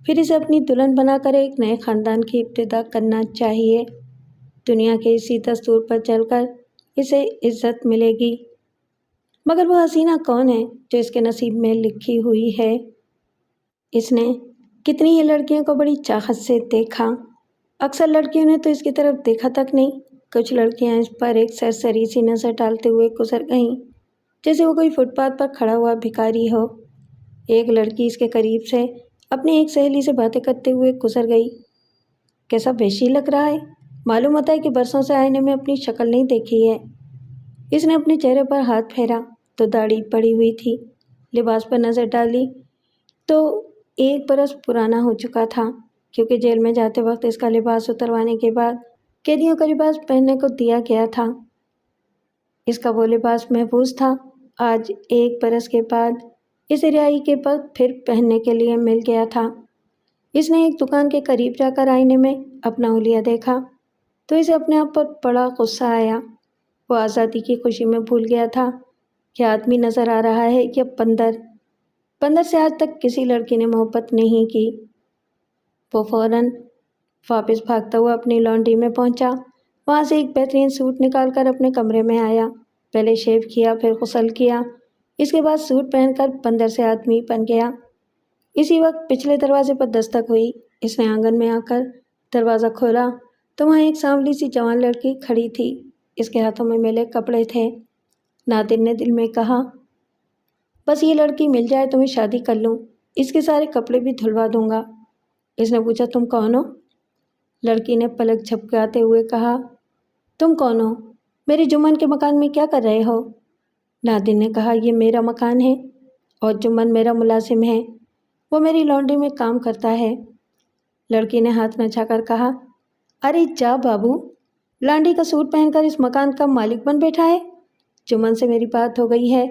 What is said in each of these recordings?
پھر اسے اپنی دلہن بنا کر ایک نئے خاندان کی ابتدا کرنا چاہیے۔ دنیا کے اسی دستور پر چل کر اسے عزت ملے گی۔ مگر وہ حسینہ کون ہے جو اس کے نصیب میں لکھی ہوئی ہے؟ اس نے کتنی ہی لڑکیوں کو بڑی چاہت سے دیکھا، اکثر لڑکیوں نے تو اس کی طرف دیکھا تک نہیں۔ کچھ لڑکیاں اس پر ایک سرسری سی نظر ڈالتے ہوئے گزر گئیں، جیسے وہ کوئی فٹ پاتھ پر کھڑا ہوا بھکاری ہو۔ ایک لڑکی اس کے قریب سے اپنی ایک سہیلی سے باتیں کرتے ہوئے گزر گئی۔ کیسا وحشی لگ رہا ہے، معلوم ہوتا ہے کہ برسوں سے آئینے میں اپنی شکل نہیں دیکھی ہے۔ اس نے اپنے چہرے پر ہاتھ پھیرا تو داڑھی پڑی ہوئی تھی، لباس پر نظر ڈالی تو 1 برس پرانا ہو چکا تھا، کیونکہ جیل میں جاتے وقت اس کا لباس اتروانے کے بعد قیدیوں کا لباس پہننے کو دیا گیا تھا۔ اس کا وہ لباس محفوظ تھا، آج 1 برس کے بعد اسے رہائی کے وقت پھر پہننے کے لیے مل گیا تھا۔ اس نے ایک دکان کے قریب جا کر آئینے میں اپنا حلیہ دیکھا تو اسے اپنے آپ پر بڑا غصہ آیا۔ وہ آزادی کی خوشی میں بھول گیا تھا کہ آدمی نظر آ رہا ہے یا بندر سے آج تک کسی لڑکی نے محبت نہیں کی۔ وہ فوراً واپس بھاگتا ہوا اپنی لانڈری میں پہنچا، وہاں سے ایک بہترین سوٹ نکال کر اپنے کمرے میں آیا، پہلے شیو کیا پھر غسل کیا، اس کے بعد سوٹ پہن کر بندر سے آدمی بن گیا۔ اسی وقت پچھلے دروازے پر دستک ہوئی۔ اس نے آنگن میں آ کر دروازہ کھولا تو وہاں ایک سانولی سی جوان لڑکی کھڑی تھی، اس کے ہاتھوں میں میلے کپڑے تھے۔ نادر نے دل میں کہا، بس یہ لڑکی مل جائے تو میں شادی کر لوں، اس کے سارے کپڑے بھی دھلوا دوں گا۔ اس نے پوچھا، تم کون ہو؟ لڑکی نے پلک جھپکاتے ہوئے کہا، تم کون ہو؟ میرے جمن کے مکان میں کیا کر رہے ہو؟ نادر نے کہا، یہ میرا مکان ہے اور جمن میرا ملازم ہے، وہ میری لانڈری میں کام کرتا ہے۔ لڑکی نے ہاتھ نچا کر کہا، ارے جا بابو، لانڈری کا سوٹ پہن کر اس مکان کا مالک بن بیٹھا ہے۔ جمن سے میری بات ہو گئی ہے،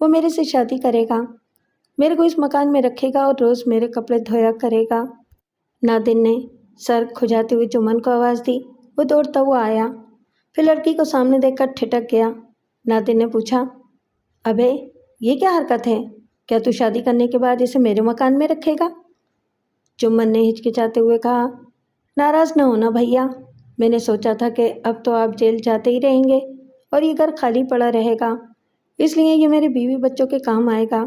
وہ میرے سے شادی کرے گا، میرے کو اس مکان میں رکھے گا اور روز میرے کپڑے دھویا کرے گا۔ نادر نے سر کھجاتے ہوئے جمن کو آواز دی، وہ دوڑتا ہوا آیا، پھر لڑکی کو سامنے دیکھ کر ٹھٹک گیا۔ نادر نے پوچھا، ابے یہ کیا حرکت ہے؟ کیا تو شادی کرنے کے بعد اسے میرے مکان میں رکھے گا؟ جمن نے ہچکچاتے ہوئے کہا، ناراض نہ ہونا بھیا، میں نے سوچا تھا کہ اب تو آپ جیل جاتے ہی رہیں گے اور یہ گھر خالی پڑا رہے گا، اس لیے یہ میرے بیوی بچوں کے کام آئے گا۔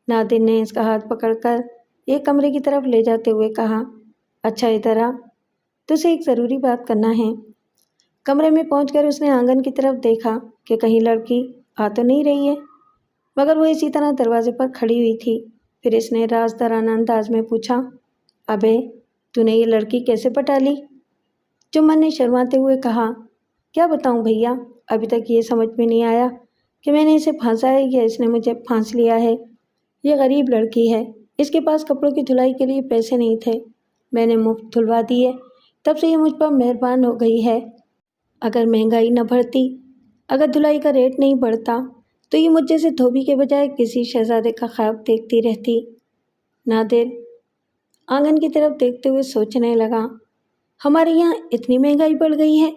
نادر نے اس کا ہاتھ پکڑ کر ایک کمرے کی طرف لے جاتے ہوئے کہا، اچھا ادھر آ، تجھے ایک ضروری بات کرنا ہے۔ کمرے میں پہنچ کر اس نے آنگن کی طرف دیکھا کہ کہیں لڑکی آ تو نہیں رہی ہے، مگر وہ اسی طرح دروازے پر کھڑی ہوئی تھی۔ پھر اس نے رازدارانہ انداز میں پوچھا، ابے تو نے یہ لڑکی کیسے پٹا لی؟ جمن نے شرماتے ہوئے کہا، کیا بتاؤں بھیا، ابھی تک یہ سمجھ میں نہیں آیا کہ میں نے اسے پھانسا ہے یا اس نے مجھے پھانس لیا ہے۔ یہ غریب لڑکی ہے، اس کے پاس کپڑوں کی دھلائی کے لیے پیسے نہیں تھے، میں نے مفت دھلوا دیے، تب سے یہ مجھ پر مہربان ہو گئی ہے۔ اگر مہنگائی نہ بڑھتی، اگر دھلائی کا ریٹ نہیں بڑھتا تو یہ مجھ جیسے دھوبی کے بجائے کسی شہزادے کا خواب دیکھتی رہتی۔ نادر آنگن کی طرف دیکھتے ہوئے سوچنے لگا، ہمارے یہاں اتنی مہنگائی بڑھ گئی ہے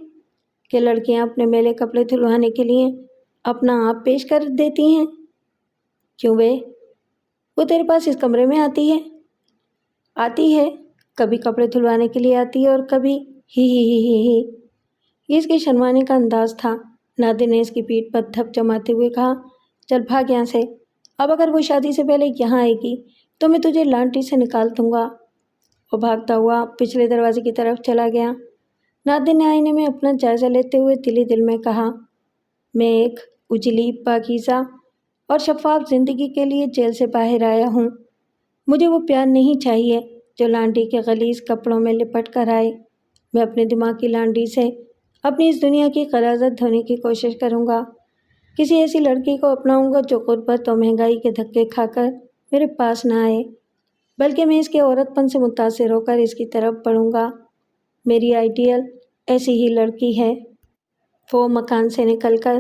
کہ لڑکیاں اپنے میلے کپڑے دھلوانے کے لیے اپنا آپ پیش کر دیتی ہیں۔ کیوں بے، وہ تیرے پاس اس کمرے میں آتی ہے، کبھی کپڑے دھلوانے کے لیے آتی ہے اور کبھی ہی۔ یہ اس کے شرمانے کا انداز تھا۔ نادر نے اس کی پیٹھ پر تھپ جماتے ہوئے کہا، چل بھاگ یہاں سے، اب اگر وہ شادی سے پہلے یہاں آئے گی تو میں تجھے لانڈری سے نکال دوں گا۔ وہ بھاگتا ہوا پچھلے دروازے کی طرف چلا گیا۔ نادر نے آئینے میں اپنا جائزہ لیتے ہوئے دل میں کہا، میں ایک اجلی، پاکیزہ اور شفاف زندگی کے لیے جیل سے باہر آیا ہوں، مجھے وہ پیار نہیں چاہیے جو لانڈری کے غلیظ کپڑوں میں لپٹ کر آئے۔ میں اپنے دماغ کی لانڈری سے اپنی اس دنیا کی غلاظت دھونے کی کوشش کروں گا، کسی ایسی لڑکی کو اپناؤں گا جو غربت اور مہنگائی کے دھکے کھا کر میرے پاس نہ آئے، بلکہ میں اس کے عورت پن سے متاثر ہو کر اس کی طرف بڑھوں گا۔ میری آئیڈیل ایسی ہی لڑکی ہے۔ وہ مکان سے نکل کر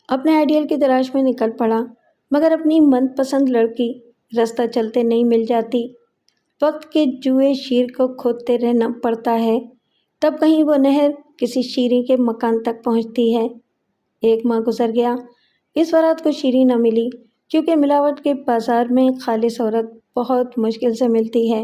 اپنے آئیڈیل کی تلاش میں نکل پڑا، مگر اپنی من پسند لڑکی رستہ چلتے نہیں مل جاتی، وقت کے جوئے شیر کو کھودتے رہنا پڑتا ہے، تب کہیں وہ نہر کسی شیریں کے مکان تک پہنچتی ہے۔ 1 ماہ گزر گیا، اس برات کو شیریں نہ ملی، کیونکہ ملاوٹ کے بازار میں خالص عورت بہت مشکل سے ملتی ہے۔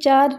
4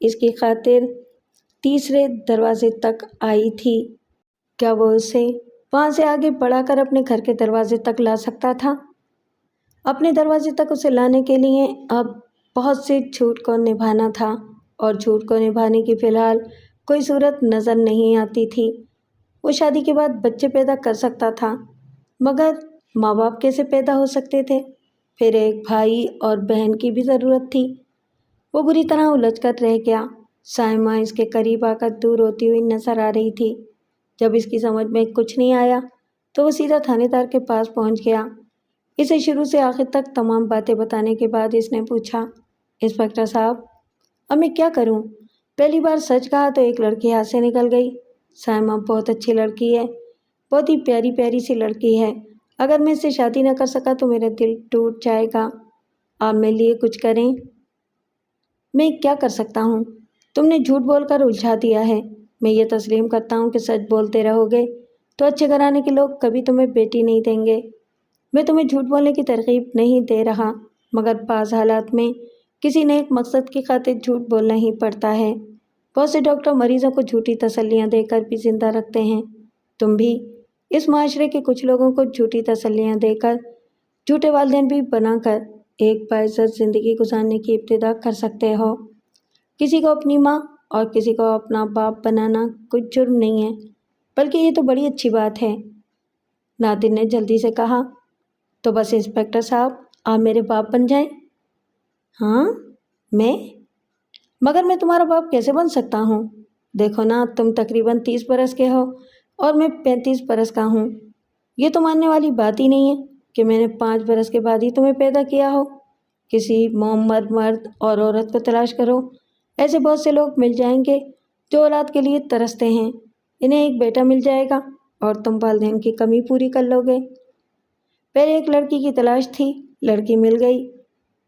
اس کی خاطر تیسرے دروازے تک آئی تھی۔ کیا وہ اسے وہاں سے آگے بڑھا کر اپنے گھر کے دروازے تک لا سکتا تھا؟ اپنے دروازے تک اسے لانے کے لیے اب بہت سے جھوٹ کو نبھانا تھا، اور جھوٹ کو نبھانے کی فی الحال کوئی صورت نظر نہیں آتی تھی۔ وہ شادی کے بعد بچے پیدا کر سکتا تھا، مگر ماں باپ کیسے پیدا ہو سکتے تھے؟ پھر ایک بھائی اور بہن کی بھی ضرورت تھی۔ وہ بری طرح الجھ کر رہ گیا۔ سائمہ اس کے قریب آ کر دور ہوتی ہوئی نظر آ رہی تھی۔ جب اس کی سمجھ میں کچھ نہیں آیا تو وہ سیدھا تھانے دار کے پاس پہنچ گیا۔ اسے شروع سے آخر تک تمام باتیں بتانے کے بعد اس نے پوچھا، انسپکٹر صاحب، اب میں کیا کروں؟ پہلی بار سچ کہا تو ایک لڑکی ہاتھ سے نکل گئی۔ سائمہ بہت اچھی لڑکی ہے، بہت ہی پیاری پیاری سی لڑکی ہے۔ اگر میں اس سے شادی نہ کر سکا تو میرا دل ٹوٹ جائے گا۔ آپ میرے لیے کچھ کریں۔ میں کیا کر سکتا ہوں؟ تم نے جھوٹ بول کر الجھا دیا ہے۔ میں یہ تسلیم کرتا ہوں کہ سچ بولتے رہو گے تو اچھے گھرانے کے لوگ کبھی تمہیں بیٹی نہیں دیں گے۔ میں تمہیں جھوٹ بولنے کی ترغیب نہیں دے رہا، مگر بعض حالات میں کسی نیک مقصد کی خاطر جھوٹ بولنا ہی پڑتا ہے۔ بہت سے ڈاکٹر مریضوں کو جھوٹی تسلیاں دے کر بھی زندہ رکھتے ہیں۔ تم بھی اس معاشرے کے کچھ لوگوں کو جھوٹی تسلیاں دے کر، جھوٹے والدین بھی بنا کر ایک باعزت زندگی گزارنے کی ابتدا کر سکتے ہو۔ کسی کو اپنی ماں اور کسی کو اپنا باپ بنانا کچھ جرم نہیں ہے، بلکہ یہ تو بڑی اچھی بات ہے۔ نادر نے جلدی سے کہا، تو بس انسپکٹر صاحب آپ میرے باپ بن جائیں۔ ہاں میں؟ مگر میں تمہارا باپ کیسے بن سکتا ہوں؟ دیکھو نا، تم تقریباً 30 برس کے ہو اور میں 35 برس کا ہوں۔ یہ تو ماننے والی بات ہی نہیں ہے کہ میں نے 5 برس کے بعد ہی تمہیں پیدا کیا ہو۔ کسی معمر مرد اور عورت کو تلاش کرو، ایسے بہت سے لوگ مل جائیں گے جو اولاد کے لیے ترستے ہیں۔ انہیں ایک بیٹا مل جائے گا اور تم والدین کی کمی پوری کر لو گے۔ پہلے ایک لڑکی کی تلاش تھی، لڑکی مل گئی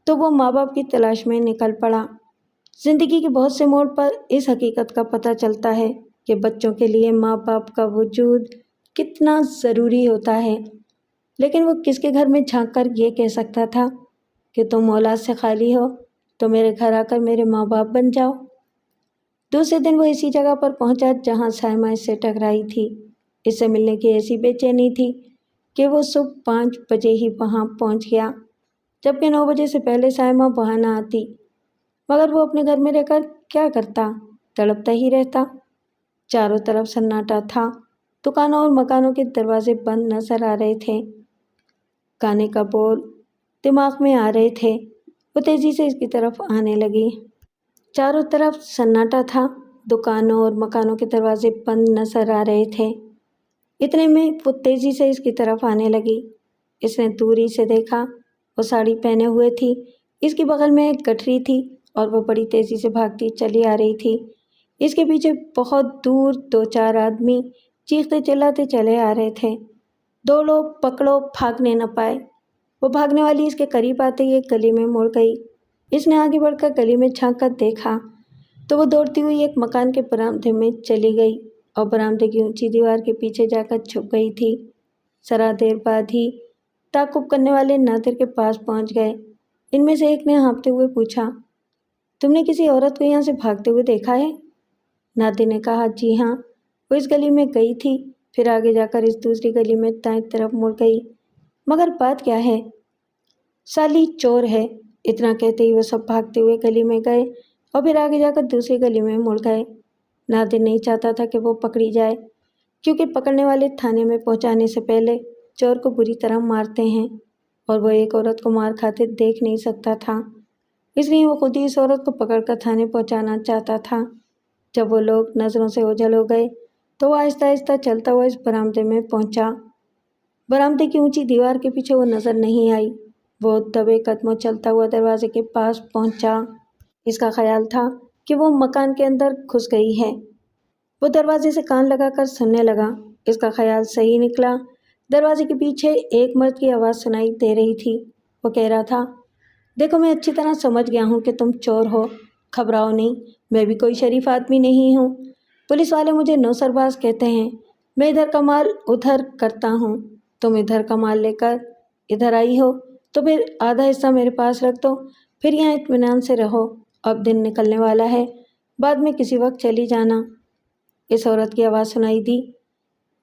تو وہ ماں باپ کی تلاش میں نکل پڑا۔ زندگی کے بہت سے موڑ پر اس حقیقت کا پتہ چلتا ہے کہ بچوں کے لیے ماں باپ کا وجود کتنا ضروری ہوتا ہے، لیکن وہ کس کے گھر میں جھانک کر یہ کہہ سکتا تھا کہ تم اولاد سے خالی ہو تو میرے گھر آ کر میرے ماں باپ بن جاؤ۔ دوسرے دن وہ اسی جگہ پر پہنچا جہاں سائمہ اس سے ٹکرائی تھی۔ اس سے ملنے کی ایسی بے چینی تھی کہ وہ صبح 5 بجے ہی وہاں پہنچ گیا، جبکہ 9 بجے سے پہلے سائمہ وہاں نہ آتی۔ مگر وہ اپنے گھر میں رہ کر کیا کرتا؟ تڑپتا ہی رہتا۔ چاروں طرف سناٹا تھا، دکانوں اور مکانوں کے دروازے بند نظر آ رہے تھے۔ گانے کا بول دماغ میں آ رہے تھے۔ وہ تیزی سے اس کی طرف آنے لگی۔ چاروں طرف سناٹا تھا، دکانوں اور مکانوں کے دروازے بند نظر آ رہے تھے۔ اتنے میں وہ تیزی سے اس کی طرف آنے لگی۔ اس نے دوری سے دیکھا، وہ ساڑی پہنے ہوئے تھی، اس کی بغل میں ایک گٹھری تھی اور وہ بڑی تیزی سے بھاگتی چلی آ رہی تھی۔ اس کے پیچھے بہت دور 2-4 آدمی چیختے چلاتے چلے آ رہے تھے۔ دوڑو پکڑو، بھاگنے نہ پائے۔ وہ بھاگنے والی اس کے قریب آتے ہی ایک گلی میں مڑ گئی۔ اس نے آگے بڑھ کر گلی میں جھانک کر دیکھا تو وہ دوڑتی ہوئی ایک مکان کے برآمدے میں چلی گئی اور برآمدے کی اونچی دیوار کے پیچھے جا کر چھپ گئی تھی۔ ذرا دیر بعد ہی تعقب کرنے والے نادر کے پاس پہنچ گئے۔ ان میں سے ایک نے ہانپتے ہوئے پوچھا، تم نے کسی عورت کو یہاں سے بھاگتے ہوئے دیکھا ہے؟ نادر نے کہا، جی ہاں، وہ اس گلی میں گئی تھی، پھر آگے جا کر اس دوسری گلی میں دائیں طرف مڑ گئی۔ مگر بات کیا ہے؟ سالی چور ہے۔ اتنا کہتے ہی وہ سب بھاگتے ہوئے گلی میں گئے اور پھر آگے جا کر دوسری گلی میں مڑ گئے۔ نادر نہیں چاہتا تھا کہ وہ پکڑی جائے، کیونکہ پکڑنے والے تھانے میں پہنچانے سے پہلے چور کو بری طرح مارتے ہیں اور وہ ایک عورت کو مار کھاتے دیکھ نہیں سکتا تھا، اس لیے وہ خود ہی اس عورت کو پکڑ کر تھانے پہنچانا چاہتا تھا۔ جب وہ لوگ نظروں سے اوجھل ہو گئے تو وہ آہستہ آہستہ چلتا ہوا اس برآمدے میں پہنچا۔ برآمدے کی اونچی دیوار کے پیچھے وہ نظر نہیں آئی۔ وہ دبے قدموں چلتا ہوا دروازے کے پاس پہنچا۔ اس کا خیال تھا کہ وہ مکان کے اندر گھس گئی ہے۔ وہ دروازے سے کان لگا کر سننے لگا۔ اس کا خیال صحیح نکلا۔ دروازے کے پیچھے ایک مرد کی آواز سنائی دے رہی تھی۔ وہ کہہ رہا تھا، دیکھو میں اچھی طرح سمجھ گیا ہوں کہ تم چور ہو، گھبراؤ نہیں، میں بھی کوئی شریف آدمی نہیں ہوں۔ پولیس والے مجھے نوسرباز کہتے ہیں۔ میں ادھر کا مال ادھر کرتا ہوں، تم ادھر کا مال لے کر ادھر آئی ہو تو پھر آدھا حصہ میرے پاس رکھ دو، پھر یہاں اطمینان سے رہو۔ اب دن نکلنے والا ہے، بعد میں کسی وقت چلی جانا۔ اس عورت کی آواز سنائی دی،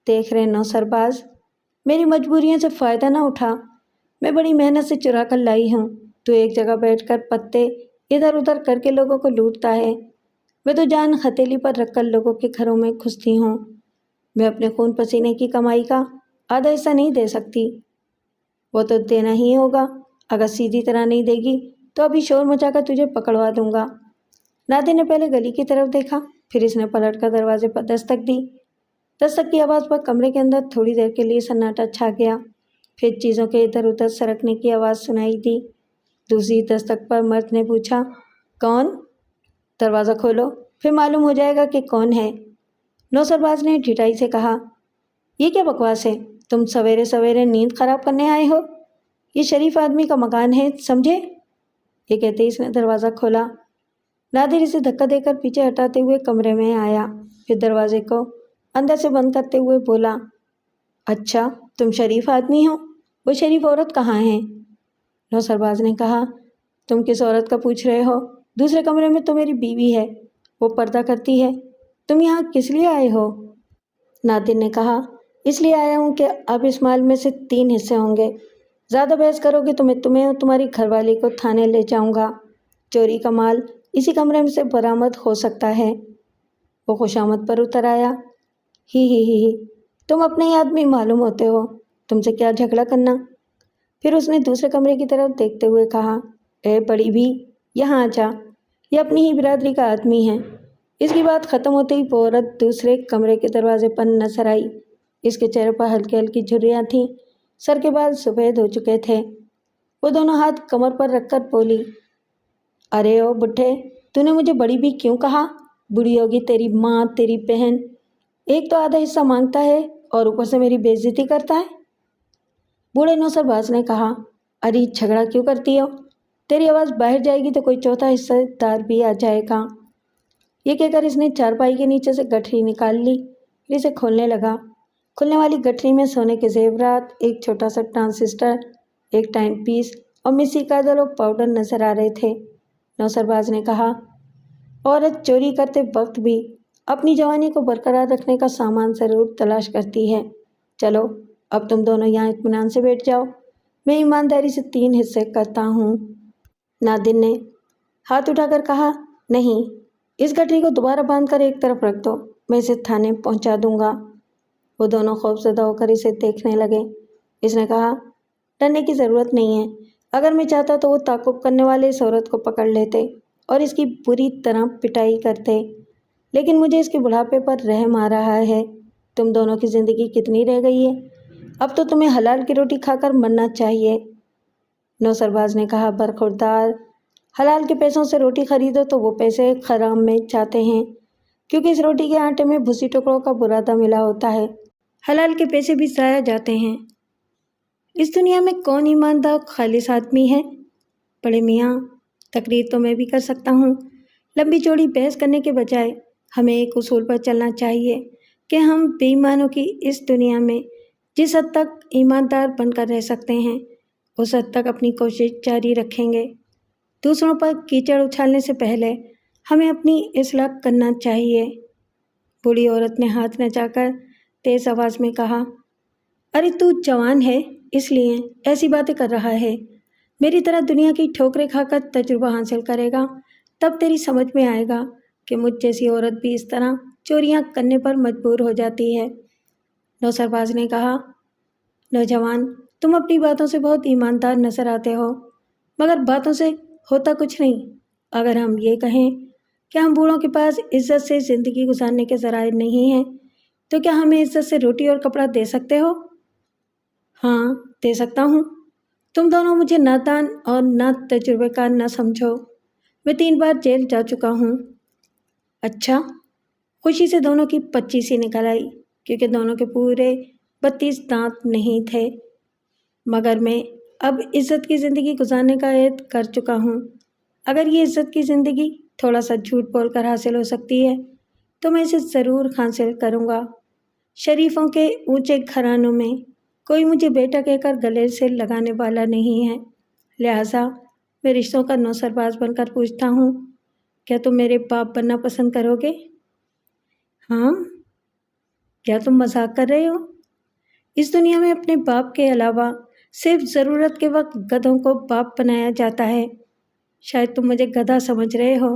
دیکھ رہے نوسرباز، میری مجبوریوں سے فائدہ نہ اٹھا، میں بڑی محنت سے چرا کر لائی ہوں، تو ایک جگہ بیٹھ کر پتے ادھر ادھر کر کے لوگوں کو لوٹتا ہے، میں تو جان ہتھیلی پر رکھ کر لوگوں کے گھروں میں گھستی ہوں، میں اپنے خون پسینے کی کمائی کا آدھا حصہ نہیں دے سکتی۔ وہ تو دینا ہی ہوگا، اگر سیدھی طرح نہیں دے گی تو ابھی شور مچا کر تجھے پکڑوا دوں گا۔ نادر نے پہلے گلی کی طرف دیکھا، پھر اس نے پلٹ کر دروازے پر دستک دی۔ دستک کی آواز پر کمرے کے اندر تھوڑی دیر کے لیے سناٹا چھا گیا، پھر چیزوں کے ادھر ادھر سرکنے کی آواز سنائی دی۔ دوسری دستک پر مرد نے پوچھا، کون؟ دروازہ کھولو، پھر معلوم ہو جائے گا کہ کون ہے۔ نوسرباز نے ڈھٹائی سے کہا، یہ کیا بکواس ہے؟ تم سویرے سویرے نیند خراب کرنے آئے ہو؟ یہ شریف آدمی کا مکان ہے، سمجھے؟ یہ کہتے ہی اس نے دروازہ کھولا۔ نادر اسے دھکا دے کر پیچھے ہٹاتے ہوئے کمرے میں آیا، پھر دروازے کو اندر سے بند کرتے ہوئے بولا، اچھا تم شریف آدمی ہو، وہ شریف عورت کہاں ہے؟ نوسرباز نے کہا، تم کس عورت کا پوچھ رہے ہو؟ دوسرے کمرے میں تو میری بیوی ہے، وہ پردہ کرتی ہے، تم یہاں کس لیے آئے ہو؟ نادر نے کہا، اس لیے آیا ہوں کہ اب اس مال میں سے 3 حصے ہوں گے، زیادہ بحث کرو گے تو میں تمہیں اور تمہاری گھر والی کو تھانے لے جاؤں گا، چوری کا مال اسی کمرے میں سے برآمد ہو سکتا ہے۔ وہ خوشامد پر اتر آیا، ہی، تم اپنے ہی آدمی معلوم ہوتے ہو، تم سے کیا جھگڑا کرنا؟ پھر اس نے دوسرے کمرے کی طرف دیکھتے ہوئے کہا، اے بڑی بھی، یہاں آ جا، یہ اپنی ہی برادری کا آدمی ہے۔ اس کی بات ختم ہوتے ہی وہ عورت دوسرے کمرے کے دروازے پر نظر آئی، اس کے چہرے پر ہلکی ہلکی جھریاں تھیں، سر کے بال سفید ہو چکے تھے۔ وہ دونوں ہاتھ کمر پر رکھ کر بولی، ارے او بڈھے، تو نے مجھے بڑی بھی کیوں کہا؟ بڑی ہوگی تیری ماں، تیری بہن، ایک تو آدھا حصہ مانگتا ہے اور اوپر سے میری بے عزتی کرتا ہے۔ بوڑھے نوسرباز نے کہا، ارے جھگڑا کیوں کرتی ہو؟ تیری آواز باہر جائے گی تو کوئی چوتھا حصہ دار بھی آ جائے گا۔ یہ کہہ کر اس نے چارپائی کے نیچے سے گٹھری نکال لی، پھر اسے کھولنے لگا۔ کھلنے والی گٹھری میں سونے کے زیورات، ایک چھوٹا سا ٹرانسسٹر، ایک ٹائم پیس اور مسی کاجل اور پاؤڈر نظر آ رہے تھے۔ نوسرباز نے کہا، عورت چوری کرتے وقت بھی اپنی جوانی کو برقرار رکھنے کا سامان ضرور تلاش کرتی ہے۔ چلو اب تم دونوں یہاں اطمینان سے بیٹھ جاؤ، میں ایمانداری سے 3 حصے کرتا ہوں۔ نادر نے ہاتھ اٹھا کر کہا، نہیں، اس گٹھری کو دوبارہ باندھ کر ایک طرف رکھ دو، میں اسے تھانے پہنچا دوں گا۔ وہ دونوں خوفزدہ ہو کر اسے دیکھنے لگے۔ اس نے کہا، ڈرنے کی ضرورت نہیں ہے، اگر میں چاہتا تو وہ تعقب کرنے والے اس عورت کو پکڑ لیتے اور اس کی بری طرح پٹائی کرتے، لیکن مجھے اس کے بڑھاپے پر رحم آ رہا ہے۔ تم دونوں کی زندگی کتنی رہ گئی ہے؟ اب تو تمہیں حلال کی روٹی کھا کر مرنا چاہیے۔ نوسرباز نے کہا، برخوردار، حلال کے پیسوں سے روٹی خریدو تو وہ پیسے حرام میں جاتے ہیں، کیونکہ اس روٹی کے آٹے میں بھوسی ٹکڑوں کا برادہ ملا ہوتا ہے، حلال کے پیسے بھی ضائع جاتے ہیں۔ اس دنیا میں کون ایماندار خالص آدمی ہے؟ بڑے میاں، تقریر تو میں بھی کر سکتا ہوں، لمبی چوڑی بحث کرنے کے بجائے ہمیں ایک اصول پر چلنا چاہیے کہ ہم بے ایمانوں کی اس دنیا میں جس حد تک ایماندار بن کر رہ سکتے ہیں اس حد تک اپنی کوشش جاری رکھیں گے۔ دوسروں پر کیچڑ اچھالنے سے پہلے ہمیں اپنی اصلاح کرنا چاہیے۔ بوڑھی عورت نے ہاتھ نچا کر تیز آواز میں کہا، ارے تو جوان ہے اس لیے ایسی باتیں کر رہا ہے، میری طرح دنیا کی ٹھوکریں کھا کر تجربہ حاصل کرے گا، تب تیری سمجھ میں آئے گا کہ مجھ جیسی عورت بھی اس طرح چوریاں کرنے پر مجبور ہو جاتی ہے۔ نوسرباز نے کہا، نوجوان، تم اپنی باتوں سے بہت ایماندار نظر آتے ہو، مگر باتوں سے ہوتا کچھ نہیں۔ اگر ہم یہ کہیں کہ ہم بوڑھوں کے پاس عزت سے زندگی گزارنے کے ذرائع نہیں ہیں تو کیا ہمیں عزت سے روٹی اور کپڑا دے سکتے ہو؟ ہاں، دے سکتا ہوں۔ تم دونوں مجھے نادان اور نہ تجربے کار نہ سمجھو، میں 3 بار جیل جا چکا ہوں۔ اچھا؟ خوشی سے دونوں کی 25 ہی نکل آئی، کیونکہ دونوں کے پورے 32 دانت نہیں تھے۔ مگر میں اب عزت کی زندگی گزارنے کا عہد کر چکا ہوں۔ اگر یہ عزت کی زندگی تھوڑا سا جھوٹ بول کر حاصل ہو سکتی ہے تو میں اسے ضرور حاصل کروں گا۔ شریفوں کے اونچے گھرانوں میں کوئی مجھے بیٹا کہہ کر گلے سے لگانے والا نہیں ہے، لہٰذا میں رشتوں کا نوسرباز بن کر پوچھتا ہوں، کیا تم میرے باپ بننا پسند کرو گے؟ ہاں، کیا تم مذاق کر رہے ہو؟ اس دنیا میں اپنے باپ کے علاوہ صرف ضرورت کے وقت گدھوں کو باپ بنایا جاتا ہے۔ شاید تم مجھے گدھا سمجھ رہے ہو۔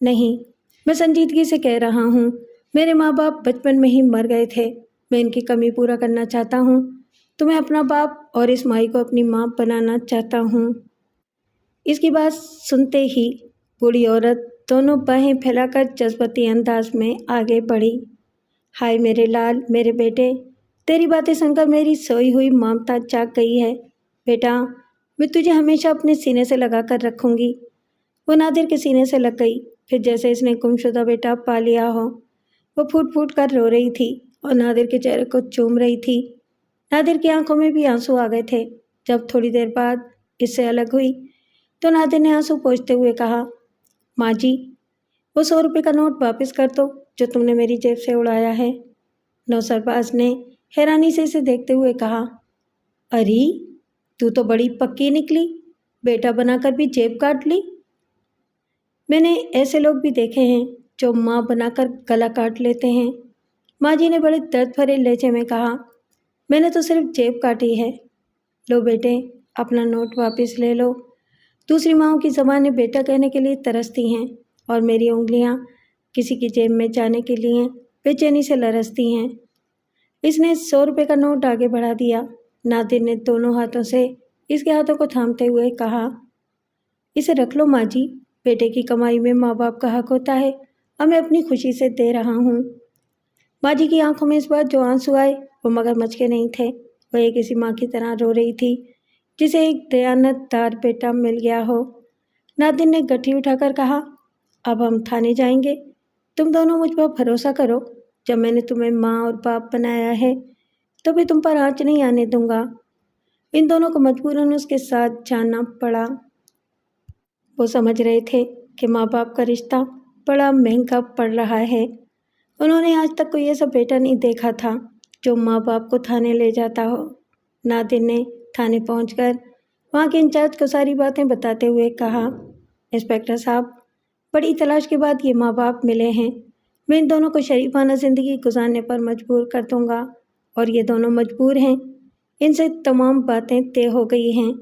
نہیں، میں سنجیدگی سے کہہ رہا ہوں، میرے ماں باپ بچپن میں ہی مر گئے تھے۔ میں ان کی کمی پورا کرنا چاہتا ہوں۔ تمہیں اپنا باپ اور اس مائی کو اپنی ماں بنانا چاہتا ہوں۔ اس کی بات سنتے ہی بوڑھی عورت دونوں باہیں پھیلا کر جذباتی انداز میں آگے بڑھی۔ ہائے میرے لال، میرے بیٹے، تیری باتیں سن کر میری سوئی ہوئی ممتا جاگ گئی ہے۔ بیٹا، میں تجھے ہمیشہ اپنے سینے سے لگا کر رکھوں گی۔ وہ نادر کے سینے سے لگ گئی، پھر جیسے اس نے گمشدہ بیٹا پا لیا ہو۔ وہ پھوٹ پھوٹ کر رو رہی تھی اور نادر کے چہرے کو چوم رہی تھی۔ نادر کی آنکھوں میں بھی آنسو آ گئے تھے۔ جب تھوڑی دیر بعد اس سے الگ ہوئی تو نادر نے آنسو پوچھتے ہوئے کہا، ماں جی، وہ 100 روپے کا نوٹ واپس کر دو جو تم نے میری جیب سے اڑایا ہے۔ نوسرباز نے حیرانی سے اسے دیکھتے ہوئے کہا، اری، تو تو بڑی پکی نکلی، بیٹا بنا کر بھی جیب کاٹ لی۔ میں نے ایسے لوگ بھی دیکھے ہیں جو ماں بنا کر گلا کاٹ لیتے ہیں۔ ماں جی نے بڑے درد بھرے لہجے میں کہا، میں نے تو صرف جیب کاٹی ہے۔ لو بیٹے، اپنا نوٹ واپس لے لو۔ دوسری ماؤں کی زبانیں بیٹا کہنے کے لیے ترستی ہیں اور میری انگلیاں کسی کی جیب میں جانے کے لیے بے چینی سے لرزتی ہیں۔ اس نے 100 روپے کا نوٹ آگے بڑھا دیا۔ نادر نے دونوں ہاتھوں سے اس کے ہاتھوں کو تھامتے ہوئے کہا، اسے رکھ لو ماں جی، بیٹے کی کمائی میں ماں باپ کا حق ہوتا ہے اور میں اپنی خوشی سے دے رہا ہوں۔ ماں جی کی آنکھوں میں اس بار جو آنسو آئے وہ مگر مچ کے نہیں تھے۔ وہ ایک ایسی ماں کی طرح رو رہی تھی جسے ایک دیانت دار بیٹا مل گیا ہو۔ نادر نے گٹھی اٹھا کر کہا، اب ہم تھانے جائیں گے۔ تم دونوں مجھ پر بھروسہ کرو، جب میں نے تمہیں ماں اور باپ بنایا ہے تو بھی تم پر آنچ نہیں آنے دوں گا۔ ان دونوں کو مجبوراً اس کے ساتھ جانا پڑا۔ وہ سمجھ رہے تھے کہ ماں باپ کا رشتہ بڑا مہنگا پڑ رہا ہے۔ انہوں نے آج تک کوئی ایسا بیٹا نہیں دیکھا تھا جو ماں باپ کو تھانے لے جاتا ہو۔ نادر نے تھانے پہنچ کر وہاں کے انچارج کو ساری باتیں بتاتے ہوئے کہا، انسپکٹر صاحب، بڑی تلاش کے بعد یہ ماں باپ ملے ہیں۔ میں ان دونوں کو شریفانہ زندگی گزارنے پر مجبور کر دوں گا اور یہ دونوں مجبور ہیں۔ ان سے تمام باتیں طے ہو گئی ہیں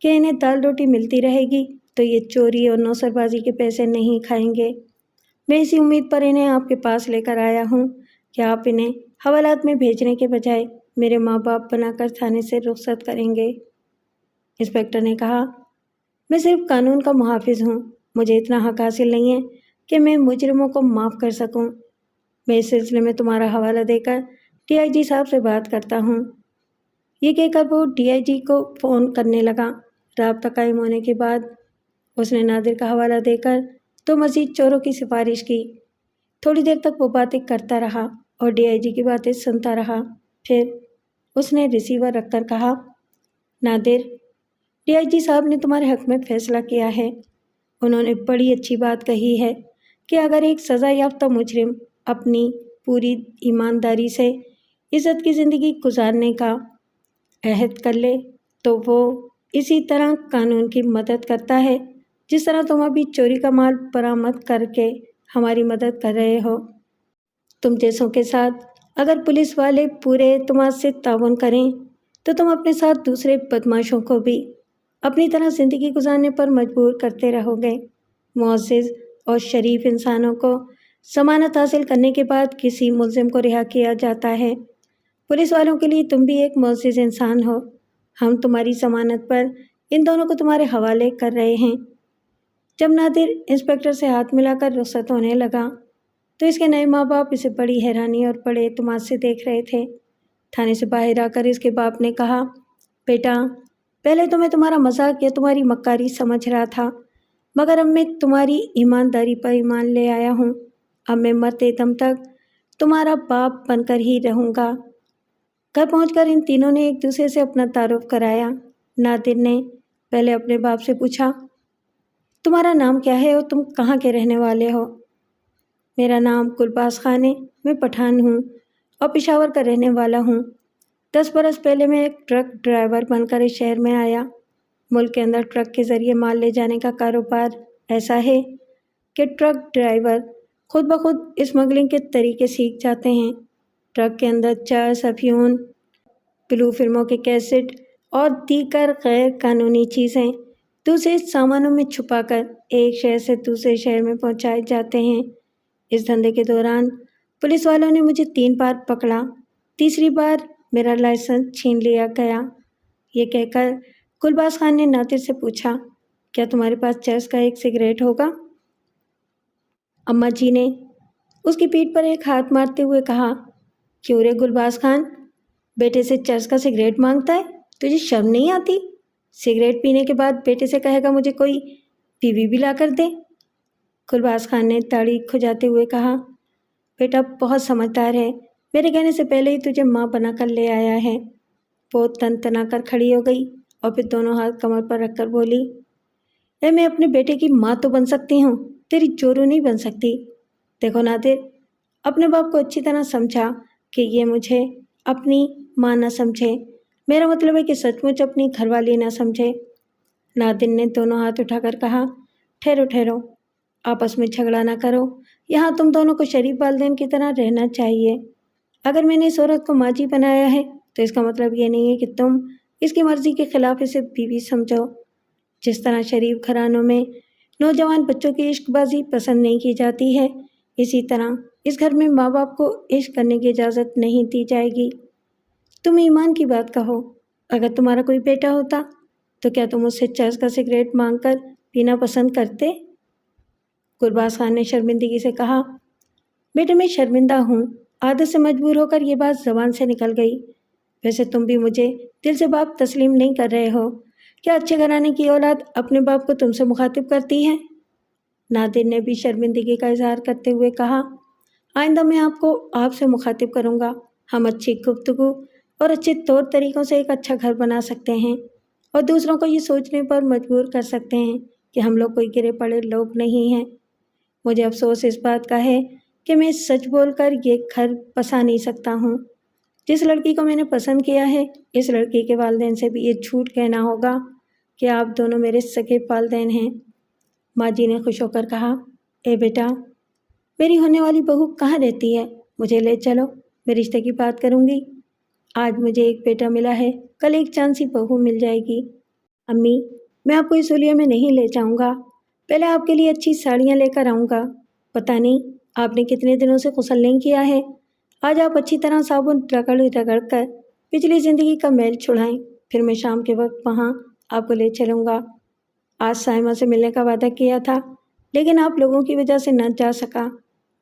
کہ انہیں دال روٹی ملتی رہے گی تو یہ چوری اور نوسر بازی کے پیسے نہیں کھائیں گے۔ میں اسی امید پر انہیں آپ کے پاس لے کر آیا ہوں کہ آپ انہیں حوالات میں بھیجنے کے بجائے میرے ماں باپ بنا کر تھانے سے رخصت کریں گے۔ انسپکٹر نے کہا، میں صرف قانون کا محافظ ہوں، مجھے اتنا حق حاصل نہیں ہے کہ میں مجرموں کو معاف کر سکوں۔ میں اس سلسلے میں تمہارا حوالہ دے کر ڈی آئی جی صاحب سے بات کرتا ہوں۔ یہ کہہ کر وہ ڈی آئی جی کو فون کرنے لگا۔ رابطہ قائم ہونے کے بعد اس نے نادر کا حوالہ دے کر تو مزید چوروں کی سفارش کی۔ تھوڑی دیر تک وہ باتیں کرتا رہا اور ڈی آئی جی کی باتیں سنتا رہا۔ پھر اس نے ریسیور رکھ کر کہا، نادر، ڈی آئی جی صاحب نے تمہارے حق میں فیصلہ کیا ہے۔ انہوں نے بڑی اچھی بات کہی ہے کہ اگر ایک سزا یافتہ مجرم اپنی پوری ایمانداری سے عزت کی زندگی گزارنے کا عہد کر لے تو وہ اسی طرح قانون کی مدد کرتا ہے جس طرح تم ابھی چوری کا مال برآمد کر کے ہماری مدد کر رہے ہو۔ تم جیسوں کے ساتھ اگر پولیس والے پورے اعتماد سے تعاون کریں تو تم اپنے ساتھ دوسرے بدماشوں کو بھی اپنی طرح زندگی گزارنے پر مجبور کرتے رہو گے۔ معزز اور شریف انسانوں کو ضمانت حاصل کرنے کے بعد کسی ملزم کو رہا کیا جاتا ہے۔ پولیس والوں کے لیے تم بھی ایک معزز انسان ہو۔ ہم تمہاری ضمانت پر ان دونوں کو تمہارے حوالے کر رہے ہیں۔ جب نادر انسپکٹر سے ہاتھ ملا کر رخصت ہونے لگا تو اس کے نئے ماں باپ اسے بڑی حیرانی اور بڑے اعتماد سے دیکھ رہے تھے۔ تھانے سے باہر آ کر اس کے باپ نے کہا، بیٹا، پہلے تو میں تمہارا مذاق یا تمہاری مکاری سمجھ رہا تھا، مگر اب میں تمہاری ایمانداری پر ایمان لے آیا ہوں۔ اب میں مرتے دم تک تمہارا باپ بن کر ہی رہوں گا۔ گھر پہنچ کر ان تینوں نے ایک دوسرے سے اپنا تعارف کرایا۔ نادر نے پہلے اپنے باپ سے پوچھا، تمہارا نام کیا ہے اور تم کہاں کے رہنے والے ہو؟ میرا نام گلباز خان ہے، میں پٹھان ہوں اور پشاور کا رہنے والا ہوں۔ 10 برس پہلے میں ایک ٹرک ڈرائیور بن کر اس شہر میں آیا۔ ملک کے اندر ٹرک کے ذریعے مال لے جانے کا کاروبار ایسا ہے کہ ٹرک ڈرائیور خود بخود اسمگلنگ کے طریقے سیکھ جاتے ہیں۔ ٹرک کے اندر چرس، افیون، بلو فلموں کے کیسٹ اور دیگر غیر قانونی چیزیں دوسرے سامانوں میں چھپا کر ایک شہر سے دوسرے شہر میں پہنچائے جاتے ہیں۔ اس دھندے کے دوران پولیس والوں نے مجھے 3 بار پکڑا، تیسری بار میرا لائسنس چھین لیا گیا۔ یہ کہہ کر گلباز خان نے نادر سے پوچھا، کیا تمہارے پاس چرس کا ایک سگریٹ ہوگا؟ اماں جی نے اس کی پیٹھ پر ایک ہاتھ مارتے ہوئے کہا، کیوں رے گلباز خان، بیٹے سے چرس کا سگریٹ مانگتا ہے؟ تجھے شرم نہیں آتی؟ سگریٹ پینے کے بعد بیٹے سے کہے گا مجھے کوئی بیوی بھی لا کر دے۔ گلباز خان نے داڑھی کھجاتے ہوئے کہا، بیٹا بہت سمجھدار ہے، میرے کہنے سے پہلے ہی تجھے ماں بنا کر لے آیا ہے۔ وہ تن تنا کر کھڑی ہو گئی اور پھر دونوں ہاتھ کمر پر رکھ کر بولی، میں اپنے بیٹے کی ماں تو بن سکتی ہوں، تیری چورو نہیں بن سکتی۔ دیکھو نادر، اپنے باپ کو اچھی طرح سمجھا کہ یہ مجھے اپنی ماں نہ سمجھے، میرا مطلب ہے کہ سچ مچ اپنی گھر والی نہ سمجھے۔ نادر نے دونوں ہاتھ اٹھا کر کہا، ٹھہرو ٹھہرو، آپس میں جھگڑا نہ کرو، یہاں تم دونوں کو شریف والدین کی طرح رہنا چاہیے۔ اگر میں نے اس عورت کو ماں جی بنایا ہے تو اس کا مطلب یہ نہیں ہے کہ تم اس کی مرضی کے خلاف اسے بیوی سمجھو۔ جس طرح شریف گھرانوں میں نوجوان بچوں کی عشق بازی پسند نہیں کی جاتی ہے، اسی طرح اس گھر میں ماں باپ کو عشق کرنے کی اجازت نہیں دی جائے گی۔ تم ایمان کی بات کہو، اگر تمہارا کوئی بیٹا ہوتا تو کیا تم اس سے چرس کا سگریٹ مانگ کر پینا پسند کرتے؟ گلباز خان نے شرمندگی سے کہا، بیٹے میں شرمندہ ہوں، عادت سے مجبور ہو کر یہ بات زبان سے نکل گئی۔ ویسے تم بھی مجھے دل سے باپ تسلیم نہیں کر رہے ہو، کیا اچھے گھرانے کی اولاد اپنے باپ کو تم سے مخاطب کرتی ہے؟ نادر نے بھی شرمندگی کا اظہار کرتے ہوئے کہا، آئندہ میں آپ کو آپ سے مخاطب کروں گا، ہم اچھی گفتگو اور اچھے طور طریقوں سے ایک اچھا گھر بنا سکتے ہیں اور دوسروں کو یہ سوچنے پر مجبور کر سکتے ہیں کہ ہم لوگ کوئی گرے پڑے لوگ نہیں ہیں۔ مجھے افسوس اس بات کا ہے کہ میں سچ بول کر یہ گھر بسا نہیں سکتا ہوں۔ جس لڑکی کو میں نے پسند کیا ہے، اس لڑکی کے والدین سے بھی یہ جھوٹ کہنا ہوگا کہ آپ دونوں میرے سگے والدین ہیں۔ ماں جی نے خوش ہو کر کہا، اے بیٹا، میری ہونے والی بہو کہاں رہتی ہے؟ مجھے لے چلو، میں رشتے کی بات کروں گی۔ آج مجھے ایک بیٹا ملا ہے، کل ایک چاند سی بہو مل جائے گی۔ امی، میں آپ کو اس حلیے میں نہیں لے جاؤں گا، پہلے آپ کے لیے اچھی ساڑیاں لے کر آؤں گا۔ پتہ نہیں آپ نے کتنے دنوں سے غسل نہیں کیا ہے، آج آپ اچھی طرح صابن رگڑ رگڑ کر پچھلی زندگی کا میل چھڑائیں، پھر میں شام کے وقت وہاں آپ کو لے چلوں گا۔ آج سائمہ سے ملنے کا وعدہ کیا تھا، لیکن آپ لوگوں کی وجہ سے نہ جا سکا۔